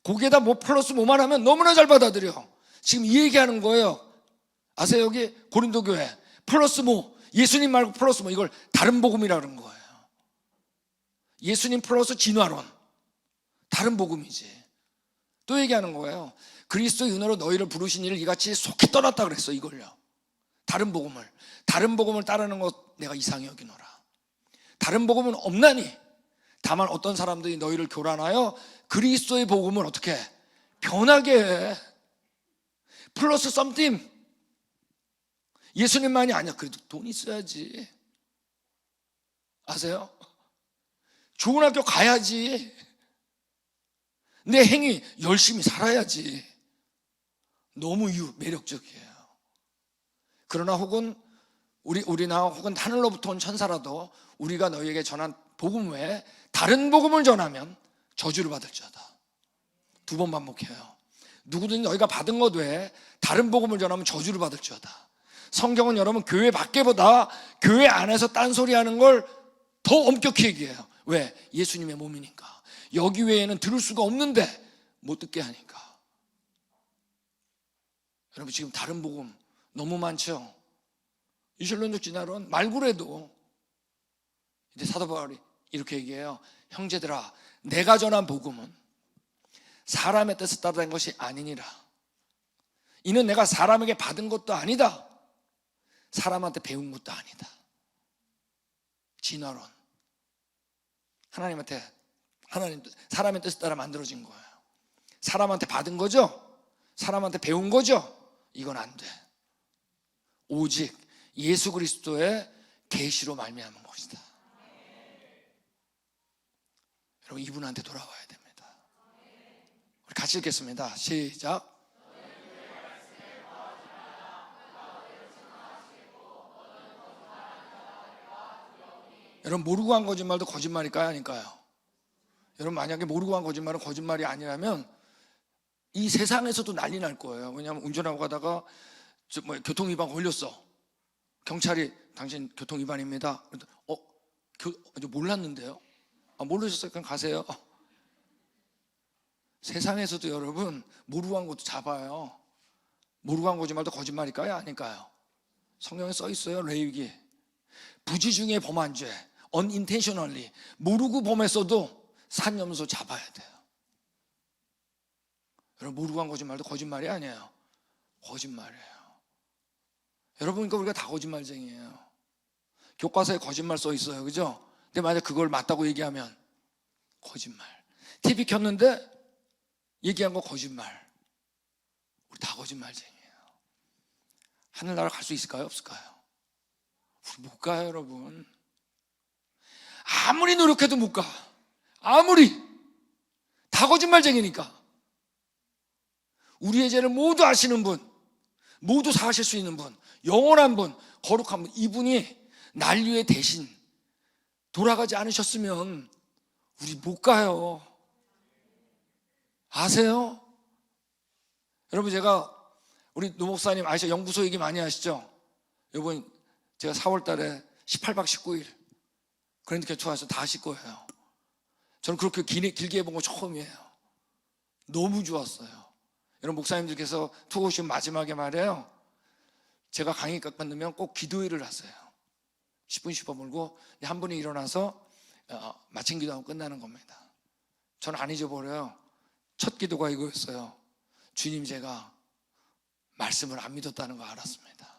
거기에다 뭐 플러스 뭐만 하면 너무나 잘 받아들여. 지금 이 얘기하는 거예요. 아세요? 여기 고린도 교회 플러스 뭐, 예수님 말고 플러스 뭐, 이걸 다른 복음이라 그런 거예요. 예수님 플러스 진화론, 다른 복음이지. 또 얘기하는 거예요. 그리스도의 은혜로 너희를 부르신 이를 이같이 속히 떠났다 그랬어. 이걸요. 다른 복음을 따르는 것 내가 이상히 여기노라. 다른 복음은 없나니 다만 어떤 사람들이 너희를 교란하여 그리스도의 복음을 어떻게 변하게 해. 플러스 썸띵. 예수님만이 아니야. 그래도 돈 있어야지. 아세요? 좋은 학교 가야지. 내 행위 열심히 살아야지. 너무 매력적이에요. 그러나 혹은 우리나 혹은 하늘로부터 온 천사라도 우리가 너희에게 전한 복음 외에 다른 복음을 전하면 저주를 받을지어다. 2번 반복해요. 누구든지 너희가 받은 것 외에 다른 복음을 전하면 저주를 받을지어다. 성경은 여러분 교회 밖에보다 교회 안에서 딴소리하는 걸 더 엄격히 얘기해요. 왜? 예수님의 몸이니까. 여기 외에는 들을 수가 없는데 못 듣게 하니까. 여러분 지금 다른 복음 너무 많죠? 이슬론적 진화론 말고라도 이제 사도 바울이 이렇게 얘기해요. 형제들아, 내가 전한 복음은 사람의 뜻을 따르는 것이 아니니라. 이는 내가 사람에게 받은 것도 아니다, 사람한테 배운 것도 아니다. 진화론, 사람의 뜻을 따라 만들어진 거예요. 사람한테 받은 거죠? 사람한테 배운 거죠? 이건 안 돼. 오직 예수 그리스도의 계시로 말미암은 것이다. 여러분 이분한테 돌아와야 됩니다. 우리 같이 읽겠습니다. 시작. 여러분 모르고 한 거짓말도 거짓말일까요? 아닐까요? 여러분 만약에 모르고 한 거짓말은 거짓말이 아니라면 이 세상에서도 난리 날 거예요. 왜냐하면 운전하고 가다가 교통위반 걸렸어. 경찰이 당신 교통위반입니다. 몰랐는데요? 모르셨어요? 그냥 가세요. 세상에서도 여러분 모르고 한 것도 잡아요. 모르고 한 거짓말도 거짓말일까요? 아닐까요? 성경에 써 있어요. 레위기 부지 중에 범한 죄, unintentionally, 모르고 범했어도 산염소 잡아야 돼요. 여러분 모르고 한 거짓말도 거짓말이 아니에요. 거짓말이에요. 여러분 그러니까 우리가 다 거짓말쟁이에요. 교과서에 거짓말 써 있어요. 그죠? 근데 만약 그걸 맞다고 얘기하면 거짓말. TV 켰는데 얘기한 거 거짓말. 우리 다 거짓말쟁이에요. 하늘나라 갈 수 있을까요? 없을까요? 우리 못 가요, 여러분. 아무리 노력해도 못 가. 아무리. 다 거짓말쟁이니까. 우리의 죄를 모두 아시는 분, 모두 사하실 수 있는 분, 영원한 분, 거룩한 분, 이분이 날 위해 대신 돌아가지 않으셨으면 우리 못 가요. 아세요? 여러분 제가 우리 노 목사님 아시죠? 연구소 얘기 많이 하시죠? 이번 제가 4월 달에 18박 19일 그랜드 캐 투어에서 다 하실 거예요. 저는 그렇게 길게 해본 거 처음이에요. 너무 좋았어요. 여러분, 목사님들께서 투어 오신 마지막에 말이에요, 제가 강의 끝나면 꼭 기도회를 하세요. 10분 씹어물고 한 분이 일어나서 마침 기도하고 끝나는 겁니다. 저는 안 잊어버려요. 첫 기도가 이거였어요. 주님, 제가 말씀을 안 믿었다는 거 알았습니다.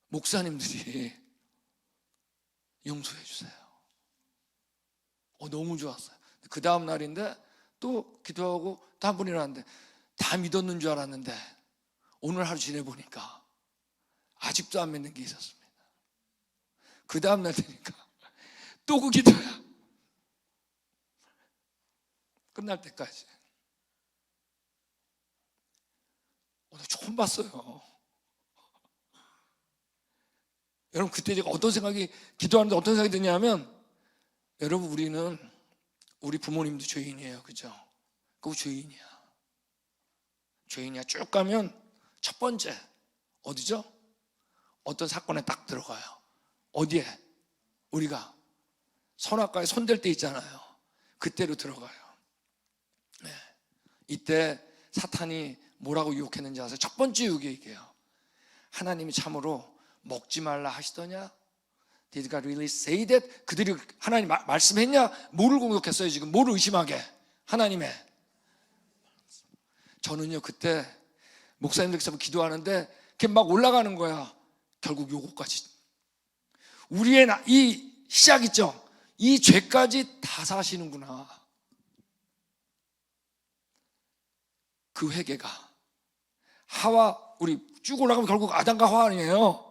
목사님들이 용서해 주세요. 너무 좋았어요. 그 다음 날인데 또 기도하고 또 한 분이 일어났는데, 다 믿었는 줄 알았는데 오늘 하루 지내보니까 아직도 안 믿는 게 있었습니다. 그 다음 날 되니까 또 그 기도야. 끝날 때까지. 나 처음 봤어요. 여러분, 그때 제가 어떤 생각이, 기도하는데 어떤 생각이 드냐면, 여러분, 우리 부모님도 죄인이에요. 그죠? 그거 죄인이야. 죄인이야. 쭉 가면 첫 번째 어디죠? 어떤 사건에 딱 들어가요. 어디에? 우리가 선악과에 손댈 때 있잖아요. 그때로 들어가요. 네. 이때 사탄이 뭐라고 유혹했는지 아세요? 첫 번째 유혹이 이게요. 하나님이 참으로 먹지 말라 하시더냐? Did God really say that? 그들이 하나님 말씀했냐? 뭐를 공격했어요 지금? 뭐를 의심하게? 하나님의. 저는요, 그때 목사님들께서 기도하는데 그게 막 올라가는 거야. 결국 요거까지. 우리의 이 시작 있죠? 이 죄까지 다 사시는구나. 그 회개가 하와, 우리 쭉 올라가면 결국 아담과 하와 아니에요.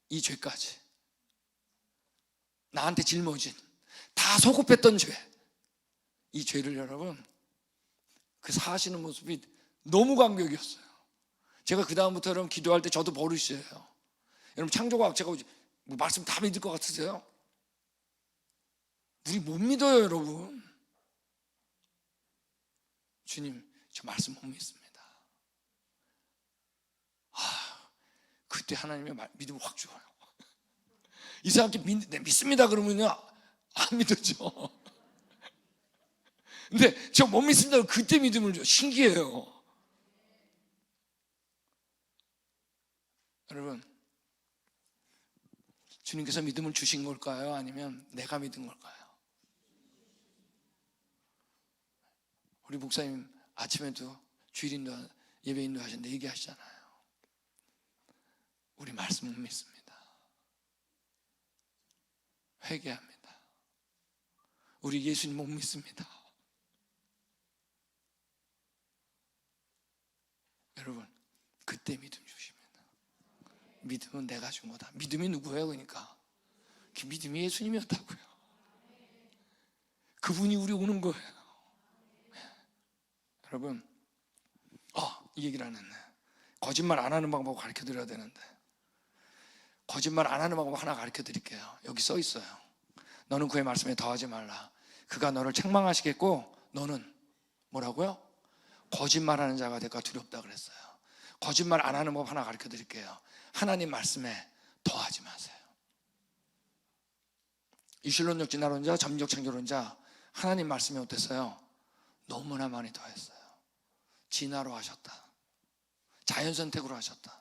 이 죄까지 나한테 짊어진 다 소급했던 죄, 이 죄를 여러분, 그 사시는 모습이 너무 감격이었어요. 제가 그 다음부터 여러분 기도할 때 저도 버릇이에요. 여러분, 창조과학 제가 뭐 말씀 다 믿을 것 같으세요? 우리 못 믿어요. 여러분, 주님, 저 말씀 못 믿습니다. 그때 하나님의 믿음을 확 줘요. 이 사람한테 믿습니다 그러면요, 안 믿어져. 근데 저 못 믿습니다 그때 믿음을 줘. 신기해요. 여러분, 주님께서 믿음을 주신 걸까요? 아니면 내가 믿은 걸까요? 우리 목사님 아침에도 주일인도 예배인도 하셨는데 얘기하시잖아요. 우리 말씀 못 믿습니다. 회개합니다. 우리 예수님 못 믿습니다. 여러분, 그때 믿음 주십니다. 믿음은 내가 준 거다. 믿음이 누구예요? 그러니까 그 믿음이 예수님이었다고요. 그분이 우리 오는 거예요. 여러분, 이 얘기를 안 했네. 거짓말 안 하는 방법 가르쳐 드려야 되는데, 거짓말 안 하는 방법 하나 가르쳐 드릴게요. 여기 써 있어요. 너는 그의 말씀에 더하지 말라. 그가 너를 책망하시겠고 너는 뭐라고요? 거짓말하는 자가 될까 두렵다 그랬어요. 거짓말 안 하는 법 하나 가르쳐 드릴게요. 하나님 말씀에 더하지 마세요. 이실론적 진화론자, 점적 창조론자, 하나님 말씀이 어땠어요? 너무나 많이 더했어요. 진화로 하셨다. 자연선택으로 하셨다.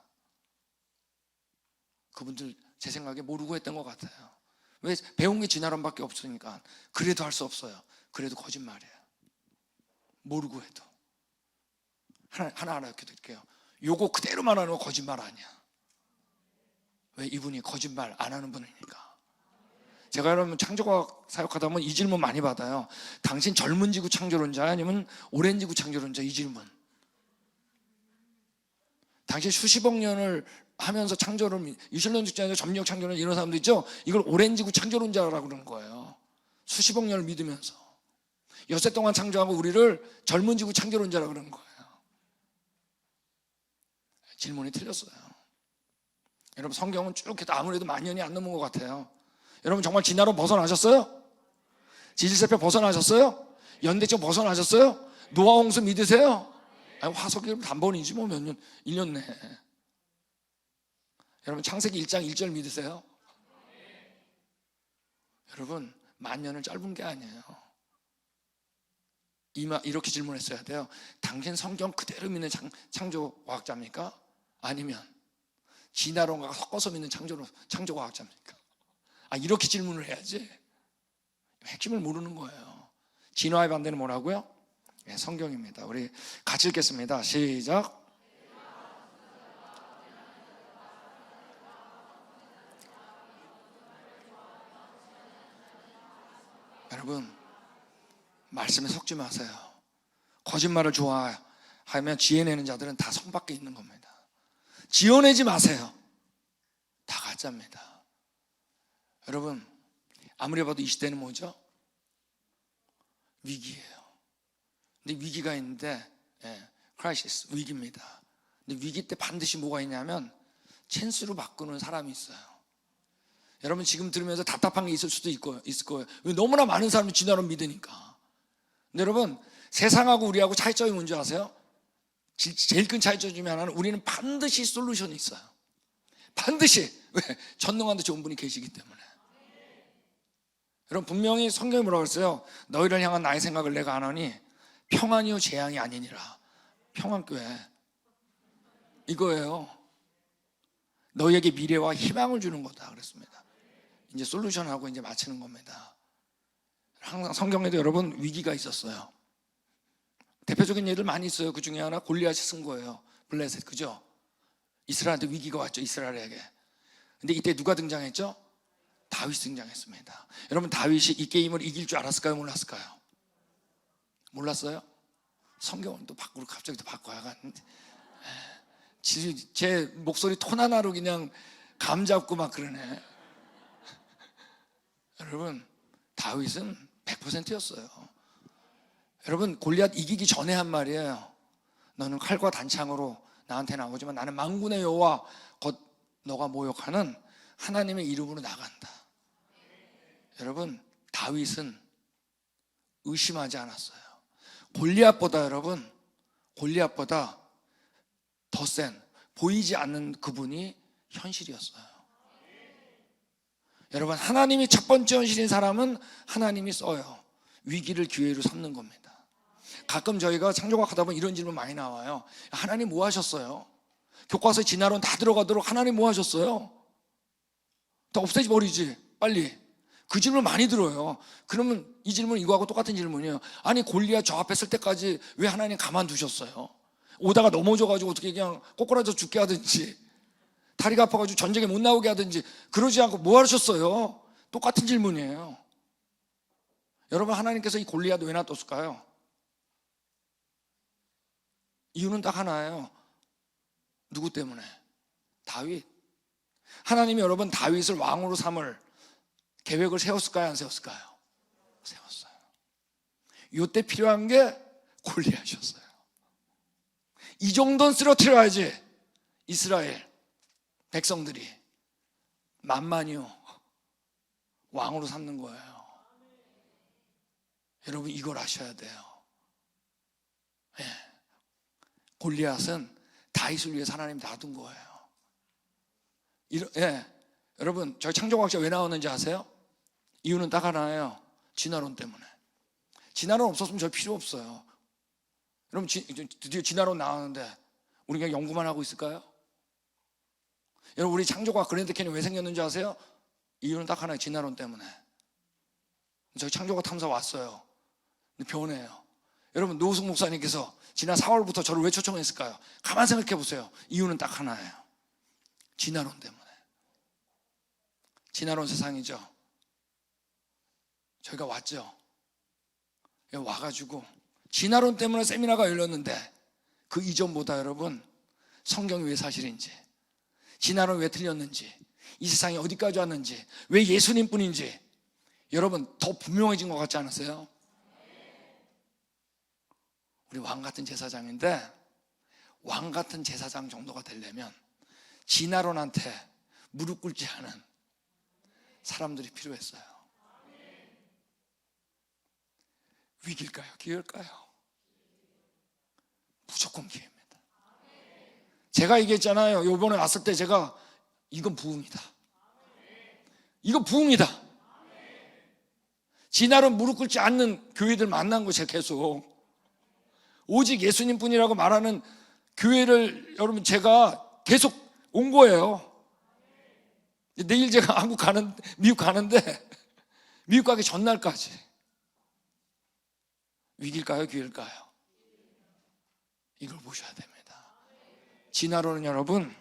그분들 제 생각에 모르고 했던 것 같아요. 왜? 배운 게 진화론밖에 없으니까. 그래도 할 수 없어요. 그래도 거짓말이에요. 모르고 해도. 하나 이렇게 드릴게요. 요거 그대로만 하는 거 거짓말 아니야. 왜? 이분이 거짓말 안 하는 분이니까. 제가 여러분 창조과학 사역하다 보면 이 질문 많이 받아요. 당신 젊은 지구 창조론자 아니면 오랜 지구 창조론자? 이 질문. 당신 수십억 년을 하면서 창조를, 유실론 직장에서 점력 창조론 이런 사람도 있죠. 이걸 오랜 지구 창조론자라고 그러는 거예요. 수십억 년을 믿으면서 엿새 동안 창조하고 우리를 젊은 지구 창조론자라고 그러는 거예요. 질문이 틀렸어요. 여러분, 성경은 쭉 해도 아무래도 만년이 안 넘은 것 같아요. 여러분, 정말 진화론 벗어나셨어요? 지질세표 벗어나셨어요? 연대적 벗어나셨어요? 노아홍수 믿으세요? 아니, 화석이 단번이지 뭐 몇 년, 1년 내에. 여러분 창세기 1장 1절 믿으세요? 여러분 만년은 짧은 게 아니에요. 이렇게 질문했어야 돼요. 당신 성경 그대로 믿는 창조과학자입니까? 아니면 진화론과 섞어서 믿는 창조과학자입니까? 이렇게 질문을 해야지. 핵심을 모르는 거예요. 진화의 반대는 뭐라고요? 네, 성경입니다. 우리 같이 읽겠습니다. 시작. 여러분 말씀에 속지 마세요. 거짓말을 좋아하면 지어내는 자들은 다 성 밖에 있는 겁니다. 지어내지 마세요. 다 가짜입니다. 여러분 아무리 봐도 이 시대는 뭐죠? 위기예요. 근데 위기가 있는데 크라이시스, 위기입니다. 근데 위기 때 반드시 뭐가 있냐면 찬스로 바꾸는 사람이 있어요. 여러분 지금 들으면서 답답한 게 있을 수도 있을 거예요. 왜 너무나 많은 사람이 진화론 믿으니까. 근데 여러분 세상하고 우리하고 차이점이 뭔지 아세요? 제일 큰 차이점 중에 하나는 우리는 반드시 솔루션이 있어요. 반드시. 왜? 전능한 데 좋은 분이 계시기 때문에. 여러분 분명히 성경이 뭐라고 했어요? 너희를 향한 나의 생각을 내가 아노니 평안이요 재앙이 아니니라. 평안교회 이거예요. 너희에게 미래와 희망을 주는 거다 그랬습니다. 이제 솔루션하고 이제 마치는 겁니다. 항상 성경에도 여러분 위기가 있었어요. 대표적인 예들 많이 있어요. 그 중에 하나 골리앗이 쓴 거예요. 블레셋, 그죠? 이스라엘한테 위기가 왔죠. 이스라엘에게. 근데 이때 누가 등장했죠? 다윗이 등장했습니다. 여러분 다윗이 이 게임을 이길 줄 알았을까요? 몰랐을까요? 몰랐어요? 성경을 또 바꾸고 갑자기 또 바꿔야 제 목소리 톤 하나로 그냥 감 잡고 막 그러네. 여러분 다윗은 100%였어요. 여러분 골리앗 이기기 전에 한 말이에요. 너는 칼과 단창으로 나한테 나오지만 나는 만군의 여호와 곧 너가 모욕하는 하나님의 이름으로 나간다. 여러분 다윗은 의심하지 않았어요. 골리앗보다 여러분 골리앗보다 더 센 보이지 않는 그분이 현실이었어요. 여러분 하나님이 첫 번째 현실인 사람은 하나님이 써요. 위기를 기회로 삼는 겁니다. 가끔 저희가 창조과학 하다 보면 이런 질문 많이 나와요. 하나님 뭐 하셨어요? 교과서에 진화론 다 들어가도록 하나님 뭐 하셨어요? 다 없애지 버리지 빨리. 그 질문 많이 들어요. 그러면 이 질문은 이거하고 똑같은 질문이에요. 아니 골리앗 저 앞에 쓸 때까지 왜 하나님 가만두셨어요? 오다가 넘어져가지고 어떻게 그냥 꼬꾸라져 죽게 하든지 다리가 아파가지고 전쟁에 못 나오게 하든지 그러지 않고 뭐 하셨어요? 똑같은 질문이에요. 여러분 하나님께서 이 골리앗 왜 놔뒀을까요? 이유는 딱 하나예요. 누구 때문에? 다윗. 하나님이 여러분 다윗을 왕으로 삼을 계획을 세웠을까요? 안 세웠을까요? 세웠어요. 이때 필요한 게 골리앗이었어요. 이 정도는 쓰러뜨려야지 이스라엘 백성들이 만만히요 왕으로 삼는 거예요. 여러분 이걸 아셔야 돼요. 예. 골리앗은 다윗을 위해서 하나님이 놔둔 거예요. 여러분 저희 창조과학자 왜 나오는지 아세요? 이유는 딱 하나예요. 진화론 때문에. 진화론 없었으면 저 필요 없어요. 여러분 드디어 진화론 나왔는데 우리 그냥 연구만 하고 있을까요? 여러분 우리 창조과학 그랜드 캐니언 왜 생겼는지 아세요? 이유는 딱 하나예요. 진화론 때문에. 저희 창조과학 탐사 왔어요. 근데 변해요. 여러분 노우승 목사님께서 지난 4월부터 저를 왜 초청했을까요? 가만 생각해 보세요. 이유는 딱 하나예요. 진화론 때문에. 진화론 세상이죠. 저희가 왔죠. 와가지고 진화론 때문에 세미나가 열렸는데 그 이전보다 여러분 성경이 왜 사실인지, 진화론 왜 틀렸는지, 이 세상이 어디까지 왔는지, 왜 예수님뿐인지 여러분 더 분명해진 것 같지 않으세요? 우리 왕 같은 제사장인데 왕 같은 제사장 정도가 되려면 진화론한테 무릎 꿇지 않은 사람들이 필요했어요. 위기일까요? 기회일까요? 무조건 기회입니다. 제가 얘기했잖아요. 이번에 왔을 때 제가 이건 부흥이다. 이건 부흥이다. 진화론 무릎 꿇지 않는 교회들 만난 거죠. 계속 오직 예수님뿐이라고 말하는 교회를 여러분 제가 계속 온 거예요. 내일 제가 미국 가는데 미국 가기 전날까지 위기일까요? 기회일까요? 이걸 보셔야 됩니다. 진화론은 여러분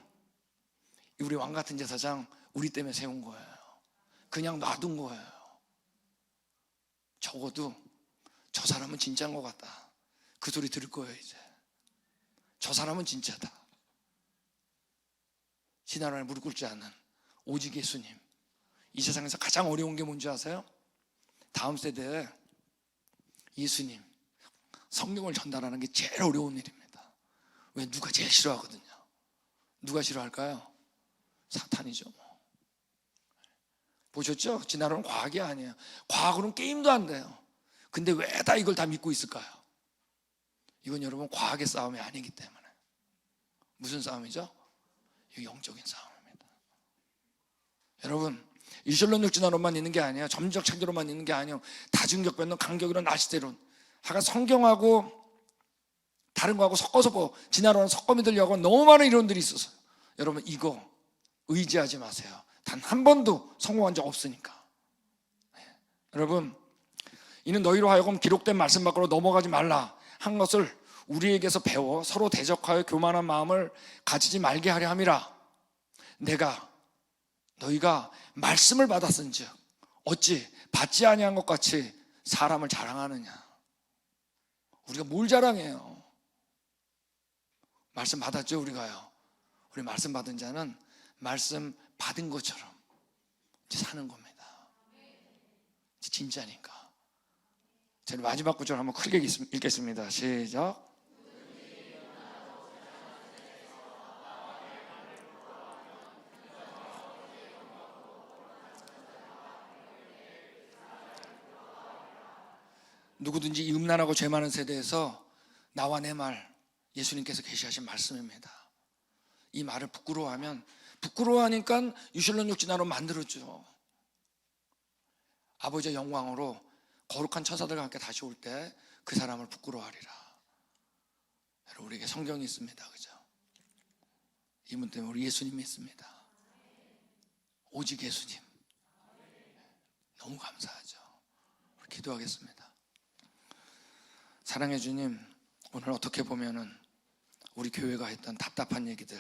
우리 왕 같은 제사장 우리 때문에 세운 거예요. 그냥 놔둔 거예요. 적어도 저 사람은 진짜인 것 같다. 그 소리 들을 거예요. 이제 저 사람은 진짜다. 진화론에 무릎 꿇지 않는 오직 예수님. 이 세상에서 가장 어려운 게 뭔지 아세요? 다음 세대에 예수님 성경을 전달하는 게 제일 어려운 일입니다. 왜? 누가 제일 싫어하거든요. 누가 싫어할까요? 사탄이죠. 보셨죠? 진화론은 과학이 아니에요. 과학으로는 게임도 안 돼요. 근데 왜 다 이걸 다 믿고 있을까요? 이건 여러분 과학의 싸움이 아니기 때문에. 무슨 싸움이죠? 이거 영적인 싸움입니다. 여러분 일설론적 진화론만 있는 게 아니에요. 점적 차기론만 있는 게 아니에요. 다중격 변론, 간격이론, 나시대론. 하가 성경하고 다른 거하고 섞어서 진화론을 섞어 믿으려고 너무 많은 이론들이 있어서 여러분 이거 의지하지 마세요. 단 한 번도 성공한 적 없으니까. 여러분 이는 너희로 하여금 기록된 말씀 밖으로 넘어가지 말라 한 것을 우리에게서 배워 서로 대적하여 교만한 마음을 가지지 말게 하려 함이라. 너희가 말씀을 받았은즉 어찌 받지 아니한 것 같이 사람을 자랑하느냐. 우리가 뭘 자랑해요? 말씀 받았죠 우리가요. 우리 말씀 받은 자는 말씀 받은 것처럼 이제 사는 겁니다. 진짜니까. 제가 마지막 구절 한번 크게 읽겠습니다. 시작. 누구든지 이 음란하고 죄 많은 세대에서 나와 내 말, 예수님께서 계시하신 말씀입니다. 이 말을 부끄러워하니까 유실론적 진화론 만들었죠. 아버지의 영광으로 거룩한 천사들과 함께 다시 올 때 그 사람을 부끄러워하리라. 여러분 우리에게 성경이 있습니다. 그죠? 이분 때문에 우리 예수님이 있습니다. 오직 예수님. 너무 감사하죠. 우리 기도하겠습니다. 사랑해 주님, 오늘 어떻게 보면은 우리 교회가 했던 답답한 얘기들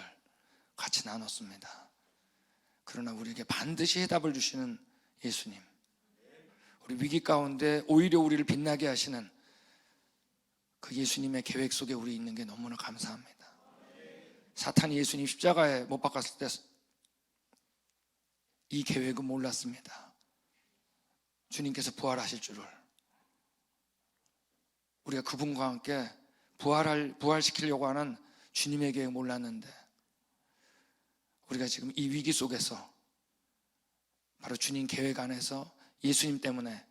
같이 나눴습니다. 그러나 우리에게 반드시 해답을 주시는 예수님, 우리 위기 가운데 오히려 우리를 빛나게 하시는 그 예수님의 계획 속에 우리 있는 게 너무나 감사합니다. 사탄이 예수님 십자가에 못 박았을 때 이 계획은 몰랐습니다. 주님께서 부활하실 줄을. 우리가 그분과 함께 부활시키려고 하는 주님의 계획 몰랐는데 우리가 지금 이 위기 속에서 바로 주님 계획 안에서 예수님 때문에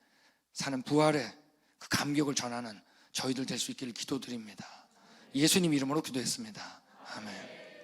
사는 부활의 그 감격을 전하는 저희들 될 수 있기를 기도드립니다. 예수님 이름으로 기도했습니다. 아멘.